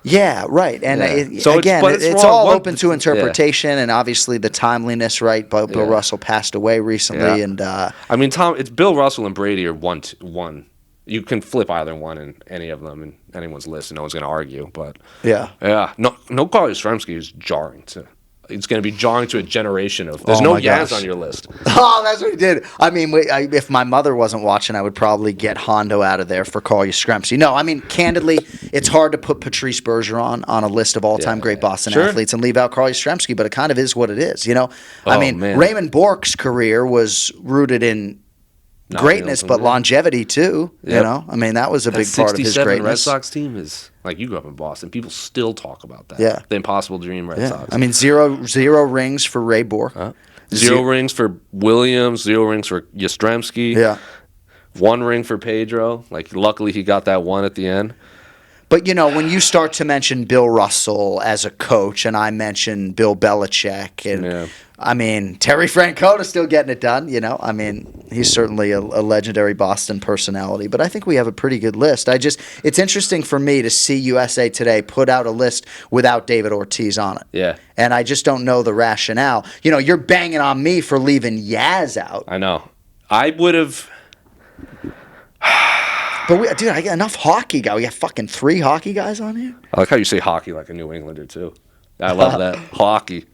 Yeah, right. And it's all open to interpretation, and obviously the timeliness, right? Bill Russell passed away recently, and I mean, it's Bill Russell and Brady are one. You can flip either one in any of them in anyone's list, and no one's going to argue. But no Carl Yastrzemski is jarring to. It's going to be jarring to a generation of. There's no Yaz on your list. Oh, that's what he did. I mean, if my mother wasn't watching, I would probably get Hondo out of there for Carl Yastrzemski. No, I mean, candidly, it's hard to put Patrice Bergeron on a list of all-time great Boston athletes and leave out Carl Yastrzemski, but it kind of is what it is. Raymond Bourque's career was rooted in greatness, but longevity too. Yep. I mean, that was a big part of his greatness. Red Sox team is like you grew up in Boston. People still talk about that. Yeah, the impossible dream Red Sox. I mean, zero rings for Ray Bourque. Zero rings for Williams. 0 rings for Yastrzemski. Yeah, 1 ring for Pedro. Like, luckily he got that 1 at the end. But, when you start to mention Bill Russell as a coach, and I mention Bill Belichick, and I mean, Terry Francona's still getting it done, I mean, he's certainly a legendary Boston personality, but I think we have a pretty good list. It's interesting for me to see USA Today put out a list without David Ortiz on it. Yeah. And I just don't know the rationale. You're banging on me for leaving Yaz out. I know. I would have... But, I got enough hockey guys. We got fucking 3 hockey guys on here. I like how you say hockey like a New Englander, too. I love that. Hockey.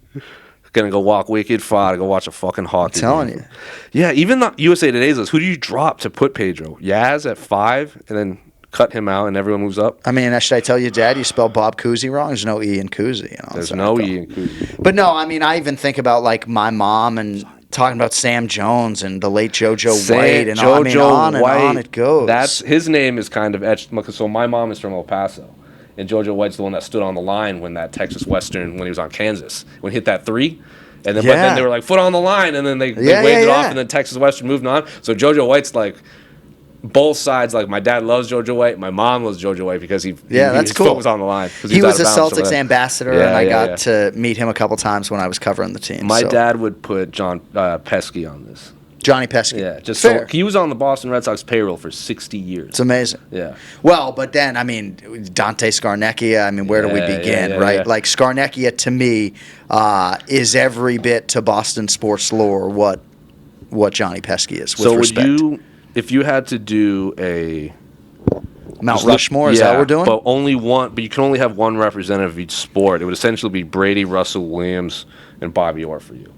Gonna go walk wicked far to go watch a fucking hockey game. I'm telling you. Yeah, even the USA Today's list, who do you drop to put Pedro? Yaz at 5 and then cut him out and everyone moves up? I mean, should I tell you, Dad, you spelled Bob Cousy wrong? There's no E in Cousy. There's no E in Cousy. But no, I mean, I even think about, like, my mom and talking about Sam Jones and the late JoJo White, and on and on it goes. His name is kind of etched. So my mom is from El Paso, and JoJo White's the one that stood on the line when that Texas Western, when he was on Kansas, when he hit that 3. And then, but then they were like, foot on the line, and then they waved it off, and then Texas Western moved on. So JoJo White's like, both sides, like, my dad loves JoJo White, my mom loves JoJo White because his foot was on the line. He was a Celtics ambassador, and I got to meet him a couple times when I was covering the team. My dad would put John Pesky on this. Johnny Pesky. Yeah, just fair. So he was on the Boston Red Sox payroll for 60 years. It's amazing. Yeah. Well, but then, I mean, Dante Scarnecchia, I mean, where do we begin, right? Yeah. Like, Scarnecchia, to me, is every bit to Boston sports lore what Johnny Pesky is, with respect. So if you had to do a Mount Rushmore, is that what we're doing? But you can only have one representative of each sport. It would essentially be Brady, Russell Williams, and Bobby Orr for you.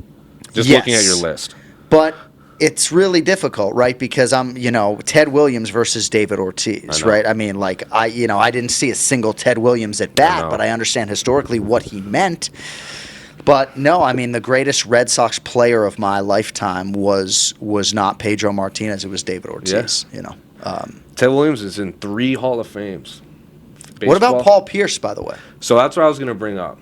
Just looking at your list. But it's really difficult, right? Because I'm, Ted Williams versus David Ortiz, right? I mean, like, I didn't see a single Ted Williams at bat, but I understand historically what he meant. But no, I mean, the greatest Red Sox player of my lifetime was not Pedro Martinez. It was David Ortiz. Ted Williams is in 3 Hall of Fames. Baseball. What about Paul Pierce, by the way? So that's what I was going to bring up.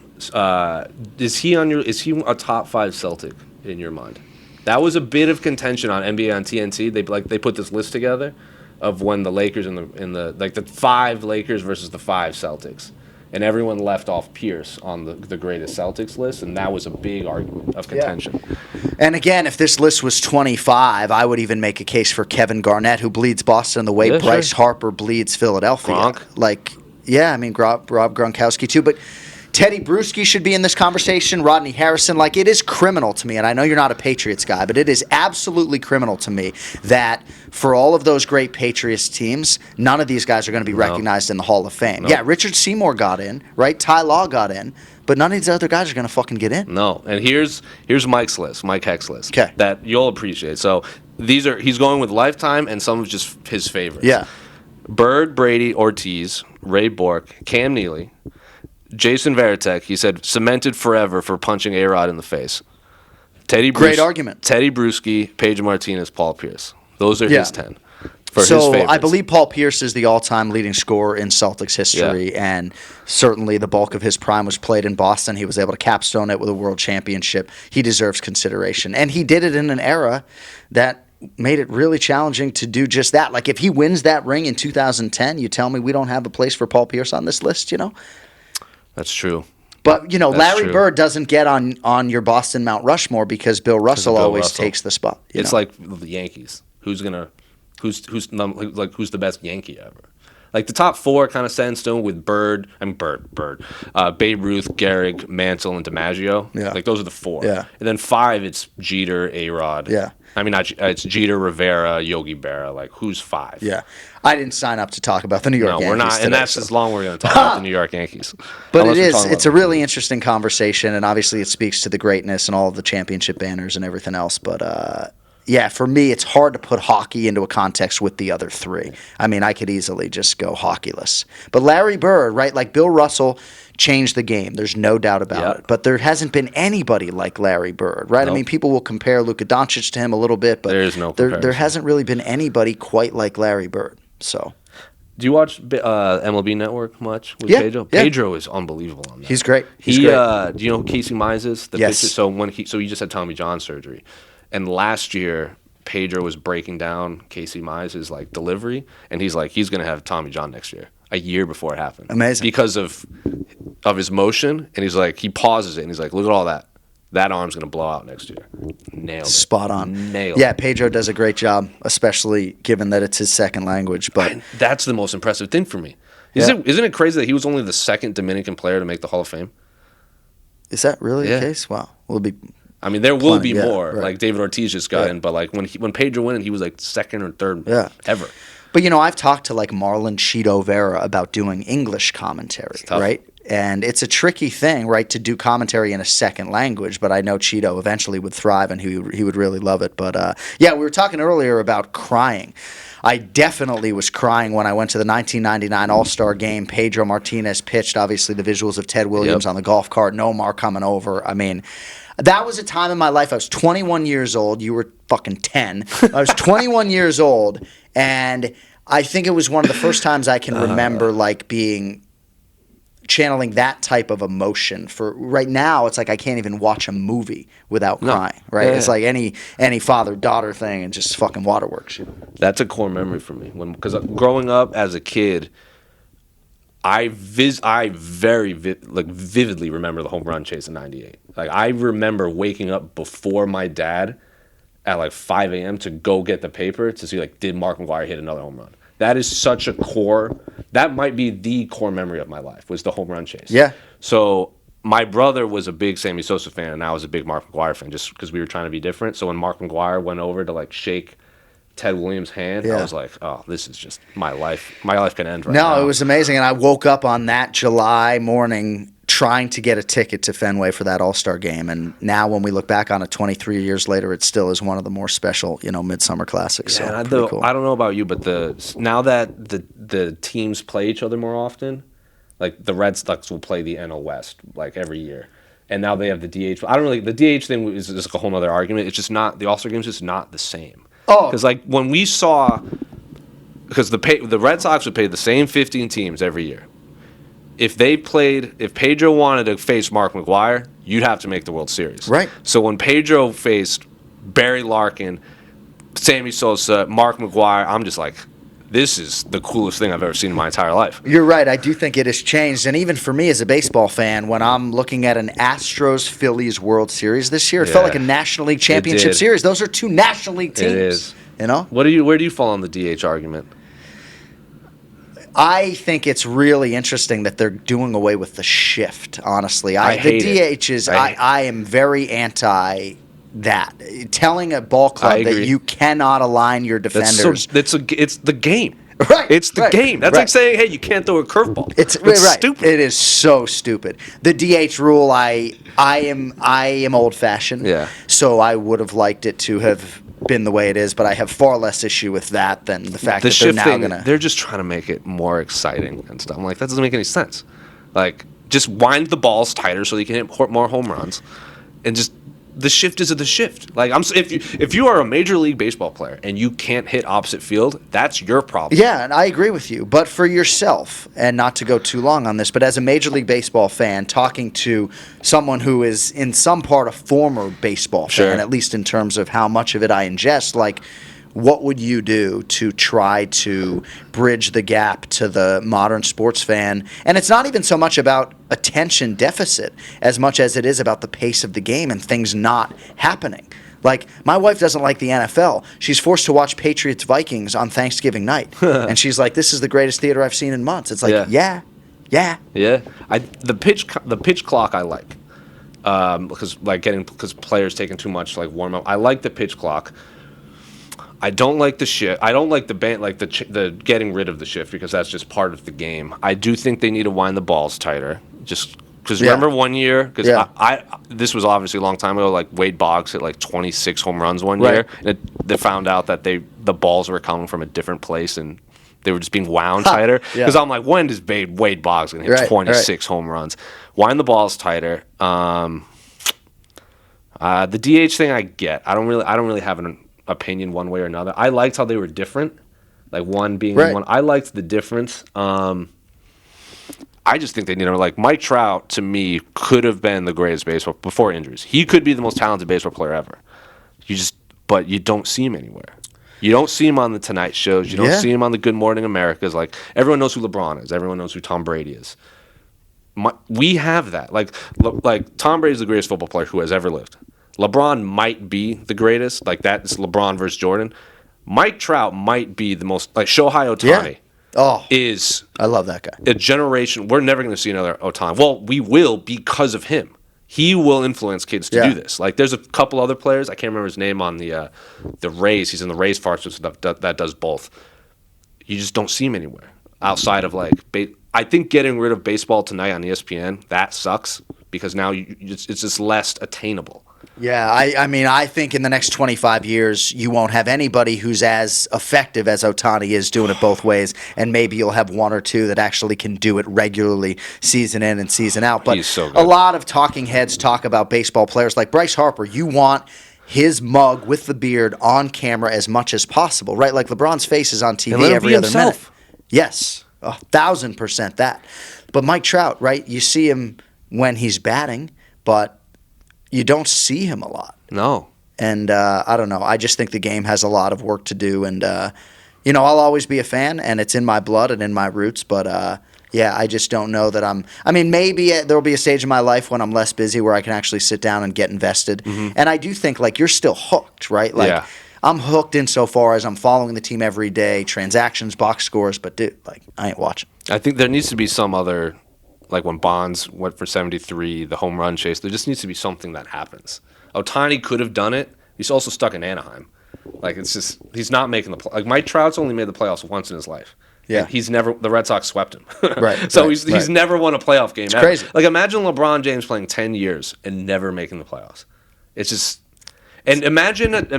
Is he a top 5 Celtic in your mind? That was a bit of contention on NBA on TNT. They put this list together of when the Lakers and the 5 Lakers versus the 5 Celtics. and everyone left off Pierce on the greatest Celtics list, and that was a big argument of contention. Yeah. And again, if this list was 25, I would even make a case for Kevin Garnett, who bleeds Boston the way Bryce Harper bleeds Philadelphia. Gronk. Rob Gronkowski too, but Teddy Bruschi should be in this conversation. Rodney Harrison, it is criminal to me, and I know you're not a Patriots guy, but it is absolutely criminal to me that for all of those great Patriots teams, none of these guys are going to be recognized in the Hall of Fame. No. Yeah, Richard Seymour got in, right? Ty Law got in, but none of these other guys are going to fucking get in. No, and here's Mike's list, Mike Heck's list, that you'll appreciate. So he's going with lifetime and some of just his favorites. Yeah. Bird, Brady, Ortiz, Ray Bork, Cam Neely, Jason Varitek, he said, cemented forever for punching A-Rod in the face. Great argument. Teddy Bruschi, Pedro Martinez, Paul Pierce. Those are his 10. His favorites. I believe Paul Pierce is the all-time leading scorer in Celtics history, and certainly the bulk of his prime was played in Boston. He was able to capstone it with a world championship. He deserves consideration. And he did it in an era that made it really challenging to do just that. If he wins that ring in 2010, you tell me we don't have a place for Paul Pierce on this list, That's true. But, Larry Bird doesn't get on your Boston Mount Rushmore because Bill Russell always takes the spot. It's like the Yankees. Who's the best Yankee ever? The top 4 kind of set in stone with Babe Ruth, Gehrig, Mantle, and DiMaggio. Yeah. Those are the 4. Yeah. And then 5, it's Jeter, A-Rod. Yeah. It's Jeter, Rivera, Yogi Berra. Who's 5? Yeah. I didn't sign up to talk about the New York Yankees. No, we're not. Today, and that's as long we're going to talk about the New York Yankees. But it's a really interesting conversation, and obviously it speaks to the greatness and all of the championship banners and everything else. But, for me, it's hard to put hockey into a context with the other 3. I could easily just go hockeyless. But Larry Bird, right? Bill Russell changed the game. There's no doubt about it. But there hasn't been anybody like Larry Bird, right? Nope. People will compare Luka Doncic to him a little bit, but there is no comparison. There hasn't really been anybody quite like Larry Bird. So, do you watch MLB Network much with Pedro? Yeah. Pedro is unbelievable on that. He's great. Do you know who Casey Mize is? Yes. Pitcher? So he just had Tommy John surgery, and last year Pedro was breaking down Casey Mize's delivery, and he's going to have Tommy John next year, a year before it happened. Amazing. Because of his motion, and he pauses it, and he's like, look at all that. That arm's going to blow out next year. Nailed it. Spot on. Nailed it. Yeah, Pedro does a great job, especially given that it's his second language. But that's the most impressive thing for me. Isn't it crazy that he was only the second Dominican player to make the Hall of Fame? Is that really the case? Wow. Will it be? There will be more. Right. David Ortiz just got in, but when Pedro went in, he was second or third ever. But I've talked to Marlon Cheeto Vera about doing English commentary, right? And it's a tricky thing, right, to do commentary in a second language. But I know Cheeto eventually would thrive, and he would really love it. But we were talking earlier about crying. I definitely was crying when I went to the 1999 All-Star Game. Pedro Martinez pitched, obviously the visuals of Ted Williams on the golf cart, Nomar coming over. That was a time in my life. I was 21 years old. You were fucking 10. I was 21 years old, and I think it was one of the first times I can remember channeling that type of emotion. For right now, it's I can't even watch a movie without crying. Right? Yeah. It's like any father-daughter thing, and just fucking waterworks. That's a core memory for me. Because growing up as a kid, I very vividly remember the home run chase in '98. I remember waking up before my dad at 5 a.m. to go get the paper to see did Mark McGwire hit another home run. That is such a core. That might be the core memory of my life, was the home run chase. Yeah. So my brother was a big Sammy Sosa fan, and I was a big Mark McGwire fan, just because we were trying to be different. So when Mark McGwire went over to shake Ted Williams' hand, I was like, oh, this is just my life. My life can end right now. No, it was amazing. And I woke up on that July morning trying to get a ticket to Fenway for that All-Star game. And now when we look back on it 23 years later, it still is one of the more special, midsummer classics. Yeah, so cool. I don't know about you, but now that the teams play each other more often, the Red Sox will play the NL West every year. And now they have the DH. The DH thing is a whole other argument. It's just not, the All-Star game's just not the same. Oh. Because when we saw, because the Red Sox would play the same 15 teams every year. If Pedro wanted to face Mark McGwire, you'd have to make the World Series. Right. So when Pedro faced Barry Larkin, Sammy Sosa, Mark McGwire, I'm just this is the coolest thing I've ever seen in my entire life. You're right. I do think it has changed. And even for me as a baseball fan, when I'm looking at an Astros-Phillies World Series this year, it felt like a National League Championship Series. Those are two National League teams. It is. You know? Where do you fall on the DH argument? I think it's really interesting that they're doing away with the shift, honestly. I am very anti that. Telling a ball club that you cannot align your defenders. It's the game. Right. It's the game. That's like saying, hey, you can't throw a curveball. It's stupid. It is so stupid. The DH rule, I am old fashioned. Yeah. So I would have liked it to have been the way it is, but I have far less issue with that than the fact that they're now going to... They're just trying to make it more exciting and stuff. I'm like, that doesn't make any sense. Like, just wind the balls tighter so you can hit more home runs. And just... The shift is the shift. Like if you are a Major League Baseball player and you can't hit opposite field, that's your problem. Yeah, and I agree with you. But for yourself, and not to go too long on this, but as a Major League Baseball fan, talking to someone who is in some part a former baseball fan, at least in terms of how much of it I ingest, like, what would you do to try to bridge the gap to the modern sports fan? And it's not even so much about attention deficit as much as it is about the pace of the game and things not happening. Like, my wife doesn't like the NFL. She's forced to watch Patriots-Vikings on Thanksgiving night. And she's like, this is the greatest theater I've seen in months. It's like, yeah. The pitch clock I like. Because players taking too much, like, warm-up. I like the pitch clock. I don't like the shift. I don't like the getting rid of the shift because that's just part of the game. I do think they need to wind the balls tighter. Just because remember 1 year? Because this was obviously a long time ago. Like Wade Boggs hit like 26 home runs one year, and they found out that the balls were coming from a different place and they were just being wound tighter. Because I'm like, when is Wade Boggs gonna hit 26 home runs? Wind the balls tighter. The DH thing I get. I don't really have an opinion one way or another. I liked how they were different, like one being one. I liked the difference. I just think they need to, like, Mike Trout to me could have been the greatest baseball before injuries. He could be the most talented baseball player ever. But you don't see him anywhere. You don't see him on the Tonight shows. You don't see him on the Good Morning Americas. Like, everyone knows who LeBron is. Everyone knows who Tom Brady is. We have that. Like Tom Brady is the greatest football player who has ever lived. LeBron might be the greatest. Like, that is LeBron versus Jordan. Mike Trout might be the most, like, Shohei Ohtani. I love that guy. A generation. We're never going to see another Ohtani. Well, we will because of him. He will influence kids to do this. Like, there's a couple other players. I can't remember his name on the Rays. He's in the Rays farm stuff that does both. You just don't see him anywhere outside of, like, I think getting rid of Baseball Tonight on ESPN, that sucks because now it's just less attainable. Yeah, I mean, I think in the next 25 years, you won't have anybody who's as effective as Ohtani is doing it both ways, and maybe you'll have one or two that actually can do it regularly, season in and season out. But a lot of talking heads talk about baseball players like Bryce Harper. You want his mug with the beard on camera as much as possible, right? Like LeBron's face is on TV every other minute. Yes, 1,000% that. But Mike Trout, right? You see him when he's batting, but you don't see him a lot. No. And I don't know. I just think the game has a lot of work to do. And, I'll always be a fan, and it's in my blood and in my roots. But, I just don't know that maybe there will be a stage in my life when I'm less busy where I can actually sit down and get invested. Mm-hmm. And I do think, like, you're still hooked, right? Like, I'm hooked insofar as I'm following the team every day, transactions, box scores. But, dude, like, I ain't watching. I think there needs to be some other... Like when Bonds went for 73, the home run chase, there just needs to be something that happens. Ohtani could have done it. He's also stuck in Anaheim. Like, it's just, he's not making the like Mike Trout's only made the playoffs once in his life. Yeah. And the Red Sox swept him. Right. So he's never won a playoff game. It's crazy. Like, imagine LeBron James playing 10 years and never making the playoffs. It's just, and imagine having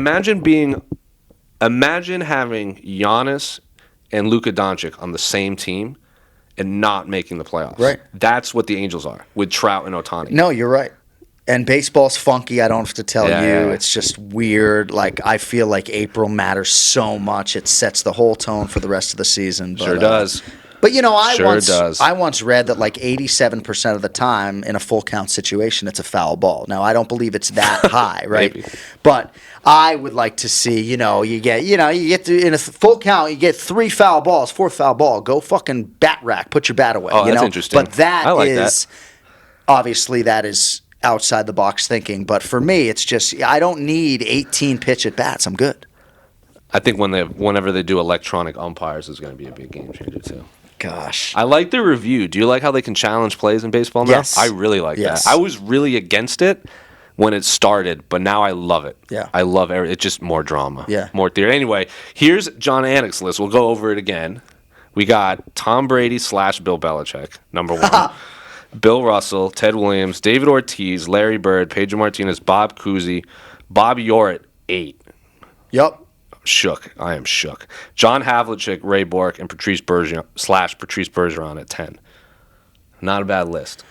Giannis and Luka Doncic on the same team and not making the playoffs. Right. That's what the Angels are with Trout and Ohtani. No, you're right. And baseball's funky. I don't have to tell you. Yeah. It's just weird. Like, I feel like April matters so much. It sets the whole tone for the rest of the season. But, sure does. But I once read that like 87% of the time in a full count situation, it's a foul ball. Now I don't believe it's that high, right? Maybe. But I would like to see, you get in a full count, you get 3 foul balls, 4th foul ball, go fucking bat rack, put your bat away. Oh, that's interesting. But obviously that is outside the box thinking. But for me, it's just I don't need 18 pitch at bats. I'm good. I think whenever they do electronic umpires is going to be a big game changer too. Gosh. I like the review. Do you like how they can challenge plays in baseball now? Yes. I really like that. I was really against it when it started, but now I love it. Yeah. I love it. It's just more drama. Yeah. More theater. Anyway, here's Jon Anik's list. We'll go over it again. We got Tom Brady / Bill Belichick, number 1. Bill Russell, Ted Williams, David Ortiz, Larry Bird, Pedro Martinez, Bob Cousy, Bob Orr at 8. Yep. Shook. I am shook. John Havlicek, Ray Bork, and Patrice Bergeron / Patrice Bergeron at 10. Not a bad list.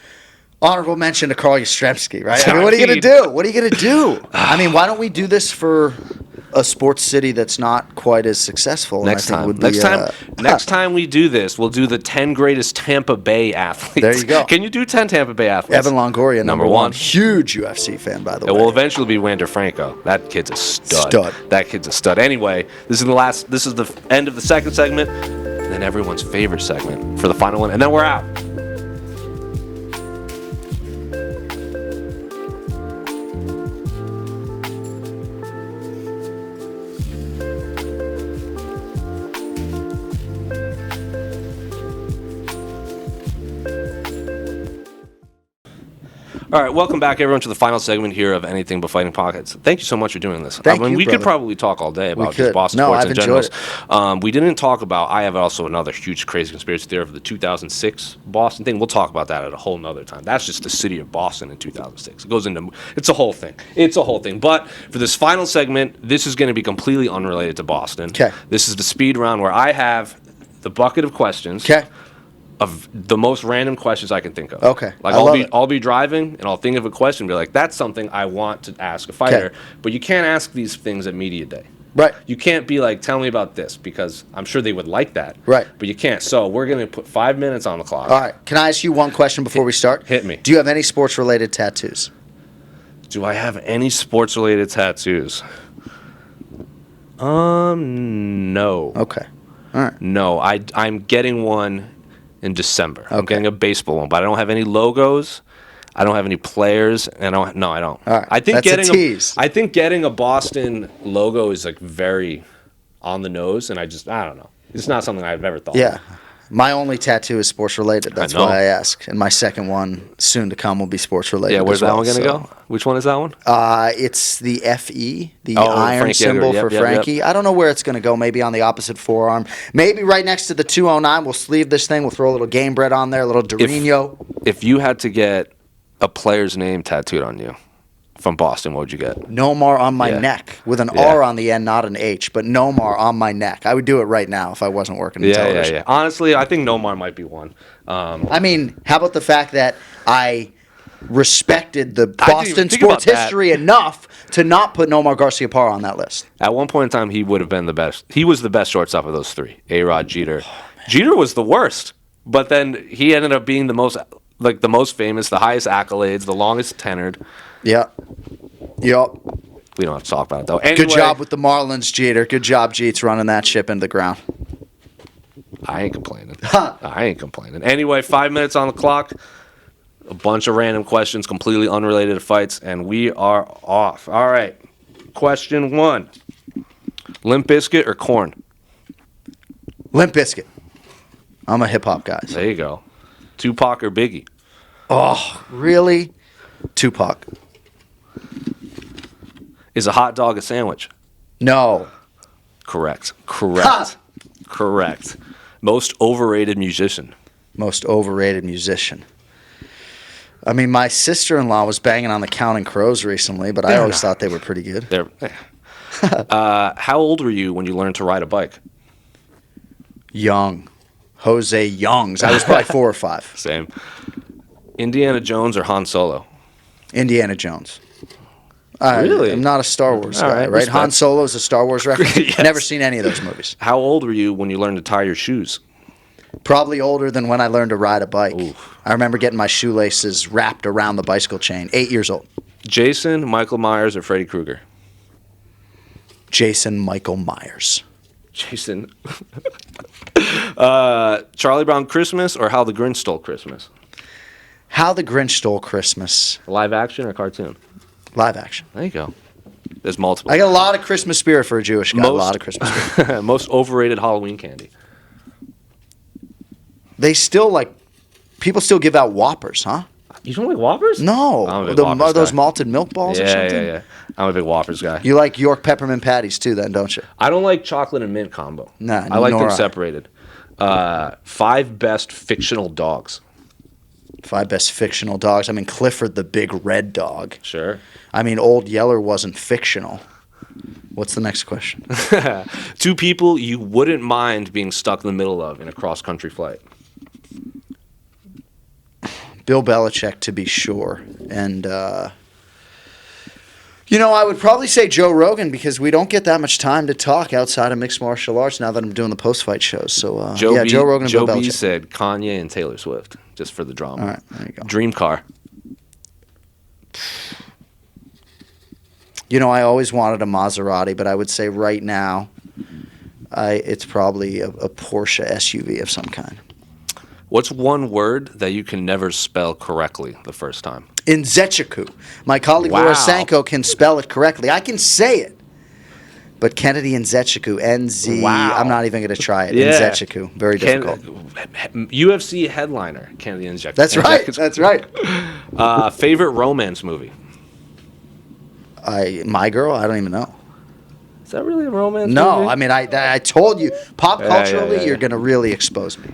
Honorable mention to Carl Yastrzemski, right? I mean, what are you going to do? What are you going to do? I mean, why don't we do this for a sports city that's not quite as successful? Next time we do this, we'll do the 10 greatest Tampa Bay athletes. There you go. Can you do 10 Tampa Bay athletes? Evan Longoria, number 1. Huge UFC fan, by the way. It will eventually be Wander Franco. That kid's a stud. That kid's a stud. Anyway, this is the end of the second segment, and then everyone's favorite segment for the final one, and then we're out. All right, welcome back, everyone, to the final segment here of Anything But Fighting Pockets. Thank you so much for doing this. We could probably talk all day about just Boston sports in general. We didn't talk about, I have also another huge crazy conspiracy theory of the 2006 Boston thing. We'll talk about that at a whole nother time. That's just the city of Boston in 2006. It goes into, it's a whole thing. But for this final segment, this is going to be completely unrelated to Boston. Okay. This is the speed round where I have the bucket of questions. Okay. Of the most random questions I can think of. Okay. Like I'll be driving and I'll think of a question and be like, that's something I want to ask a fighter. Okay. But you can't ask these things at media day. Right. You can't be like, tell me about this, because I'm sure they would like that. Right. But you can't. So we're going to put 5 minutes on the clock. All right. Can I ask you one question before we start? Hit me. Do you have any sports related tattoos? Do I have any sports related tattoos? No. Okay. All right. No. I'm getting one in December. Okay. I'm getting a baseball one, but I don't have any logos. I don't have any players, and I don't. All right. I think That's a tease. I think getting a Boston logo is like very on the nose, and I don't know. It's not something I've ever thought. Yeah. My only tattoo is sports related. That's why I ask. And my second one, soon to come, will be sports related. Yeah, where's that one going to go? Which one is that one? It's the FE, the iron Frankie symbol for Frankie. Yep. I don't know where it's going to go. Maybe on the opposite forearm. Maybe right next to the 209. We'll sleeve this thing. We'll throw a little game bread on there, a little Dorino. If you had to get a player's name tattooed on you from Boston, what would you get? Nomar on my neck with an R on the end, not an H, but Nomar on my neck. I would do it right now if I wasn't working in television. Yeah. Honestly, I think Nomar might be one. I mean, how about the fact that I respected the Boston sports history enough to not put Nomar Garciaparra on that list? At one point in time, he would have been the best. He was the best shortstop of those three. A-Rod, Jeter. Jeter was the worst, but then he ended up being the most famous, the highest accolades, the longest tenured. Yeah. Yep. We don't have to talk about it, though. Anyway, good job with the Marlins, Jeter. Good job, Jeets, running that ship into the ground. I ain't complaining. Anyway, 5 minutes on the clock. A bunch of random questions, completely unrelated to fights, and we are off. All right. Question 1. Limp Bizkit or Korn? Limp Bizkit. I'm a hip-hop guy. So. There you go. Tupac or Biggie? Oh, really? Tupac. Is a hot dog a sandwich? No. Correct. Correct. Most overrated musician? Most overrated musician. I mean, my sister-in-law was banging on the Counting Crows recently, but I always thought they were pretty good. How old were you when you learned to ride a bike? Young. Jose Youngs. I was probably 4 or 5. Same. Indiana Jones or Han Solo? Indiana Jones. Really? I'm not a Star Wars guy, right? Han Solo's a Star Wars reference. Yes. Never seen any of those movies. How old were you when you learned to tie your shoes? Probably older than when I learned to ride a bike. Oof. I remember getting my shoelaces wrapped around the bicycle chain. 8 years old. Jason, Michael Myers, or Freddy Krueger? Jason Michael Myers. Jason. Charlie Brown Christmas or How the Grinch Stole Christmas? How the Grinch Stole Christmas. Live action or cartoon? Live action. There you go. There's multiple. I got a lot of Christmas spirit for a Jewish guy. A lot of Christmas spirit. Most overrated Halloween candy. They still people still give out Whoppers, huh? You don't like Whoppers? No. I'm a big Whoppers Those guy. malted milk balls or something? Yeah. I'm a big Whoppers guy. You like York peppermint patties too then, don't you? I don't like chocolate and mint combo. Nah, I like them nor I. separated. 5 best fictional dogs. 5 best fictional dogs. I mean, Clifford the big red dog. Sure. I mean, Old Yeller wasn't fictional. What's the next question? 2 people you wouldn't mind being stuck in the middle of in a cross-country flight. Bill Belichick, to be sure. And, I would probably say Joe Rogan because we don't get that much time to talk outside of mixed martial arts now that I'm doing the post-fight shows. So, Joe Rogan and Joe Bill B Belichick. said Kanye and Taylor Swift, just for the drama. All right, there you go. Dream car. I always wanted a Maserati, but I would say right now it's probably a Porsche SUV of some kind. What's one word that you can never spell correctly the first time? Inzechiku. My colleague Wow. Laura Sanko can spell it correctly. I can say it. But Kennedy Nzechiku, N-Z, Wow. I'm not even going to try it. Yeah. Nzechiku, very difficult. UFC headliner, Kennedy Nzechiku. That's right. That's right. Favorite romance movie? My Girl, I don't even know. Is that really a romance movie? No, I mean, I told you, pop culturally, yeah. you're going to really expose me.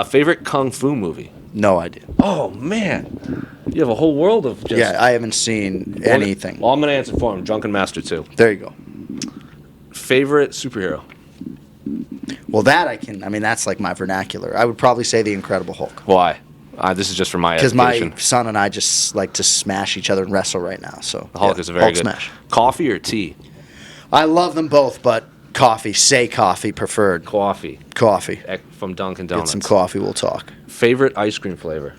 Favorite kung fu movie? No idea. Oh, man. You have a whole world of just... Yeah, I haven't seen anything. Well, I'm going to answer for him. Drunken Master 2. There you go. Favorite superhero? Well, that's like my vernacular. I would probably say The Incredible Hulk. Why? This is just for my Because education. my son and I just like to smash each other and wrestle right now. So The Hulk is a very Hulk good. smash. Coffee or tea? I love them both, but coffee. Say coffee preferred. Coffee. Coffee. From Dunkin' Get Donuts. some coffee. We'll talk. Favorite ice cream flavor?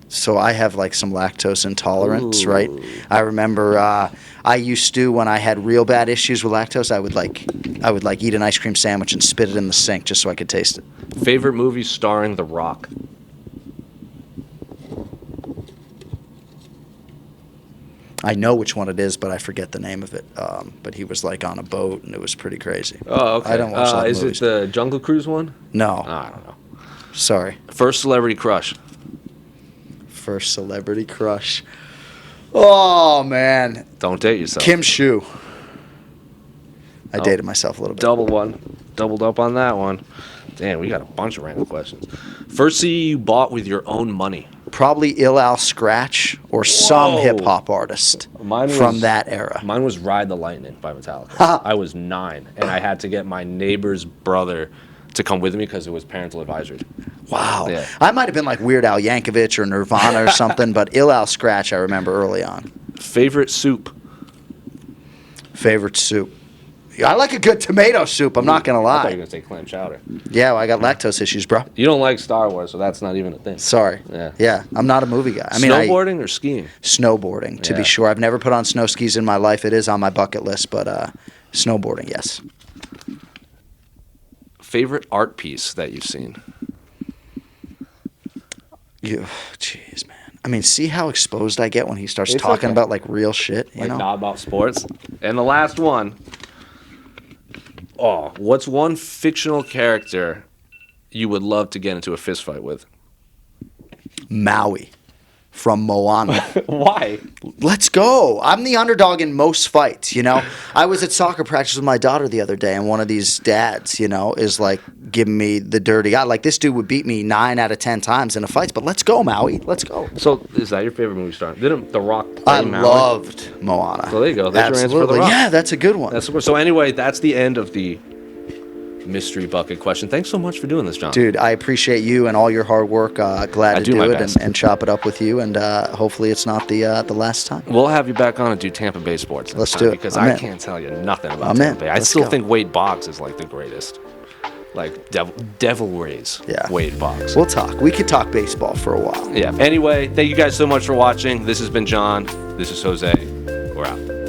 So I have some lactose intolerance, Ooh. right? I remember I used to when I had real bad issues with lactose. I would eat an ice cream sandwich and spit it in the sink just so I could taste it. Favorite movie starring The Rock? I know which one it is, but I forget the name of it. But he was on a boat, and it was pretty crazy. Oh, okay. I don't watch a lot of Is movies. it the Jungle Cruise one? No, I don't know. sorry. First celebrity crush? First celebrity crush. Oh man, Don't date yourself. Kim Shu. I dated myself a little bit. Doubled up on that one. Damn, we got a bunch of random questions. First CD you bought with your own money? Probably Il Al Scratch or some Whoa. hip hop artist from that era. Mine was Ride the Lightning by Metallica. I was 9, and I had to get my neighbor's brother to come with me because it was parental advisory. Wow. Yeah. I might have been like Weird Al Yankovic or Nirvana or something, but Il Al Scratch I remember early on. Favorite soup? Favorite soup. I like a good tomato soup, I'm not going to I thought you were lie. going to say clam chowder. Yeah, well, I got lactose issues, bro. You don't like Star Wars, so that's not even a thing. Sorry. Yeah. I'm not a movie guy. Snowboarding or skiing? Snowboarding, to be Yeah. sure. I've never put on snow skis in my life. It is on my bucket list, but snowboarding, yes. Favorite art piece that you've seen? Jeez, man. I mean, see how exposed I get when he starts It's talking okay. about real shit, you know? Not about sports. And the last one. Oh, what's one fictional character you would love to get into a fist fight with? Maui from Moana. Why? Let's go. I'm the underdog in most fights, you know? I was at soccer practice with my daughter the other day, and one of these dads, is giving me the dirty eye. This dude would beat me 9 out of 10 times in a fight, but let's go, Maui. Let's go. So, is that your favorite movie star? Didn't The Rock play I Maui? loved Moana. So there you go. That's your answer for The Rock. Yeah, that's a good one. So anyway, that's the end of the mystery bucket question. Thanks so much for doing this, John. Dude, I appreciate you and all your hard work. Glad to do my do it best. and chop it up with you, and hopefully it's not the last time. We'll have you back on and do Tampa Bay sports. Let's next do time it. Because I'm I in. can't tell you nothing about I'm Tampa in. Bay. I Let's still go. think Wade Boggs is the greatest. like devil rays weight box. We'll talk. We could talk baseball for a while. Yeah. Anyway, thank you guys so much for watching. This has been John. This is Jose. We're out.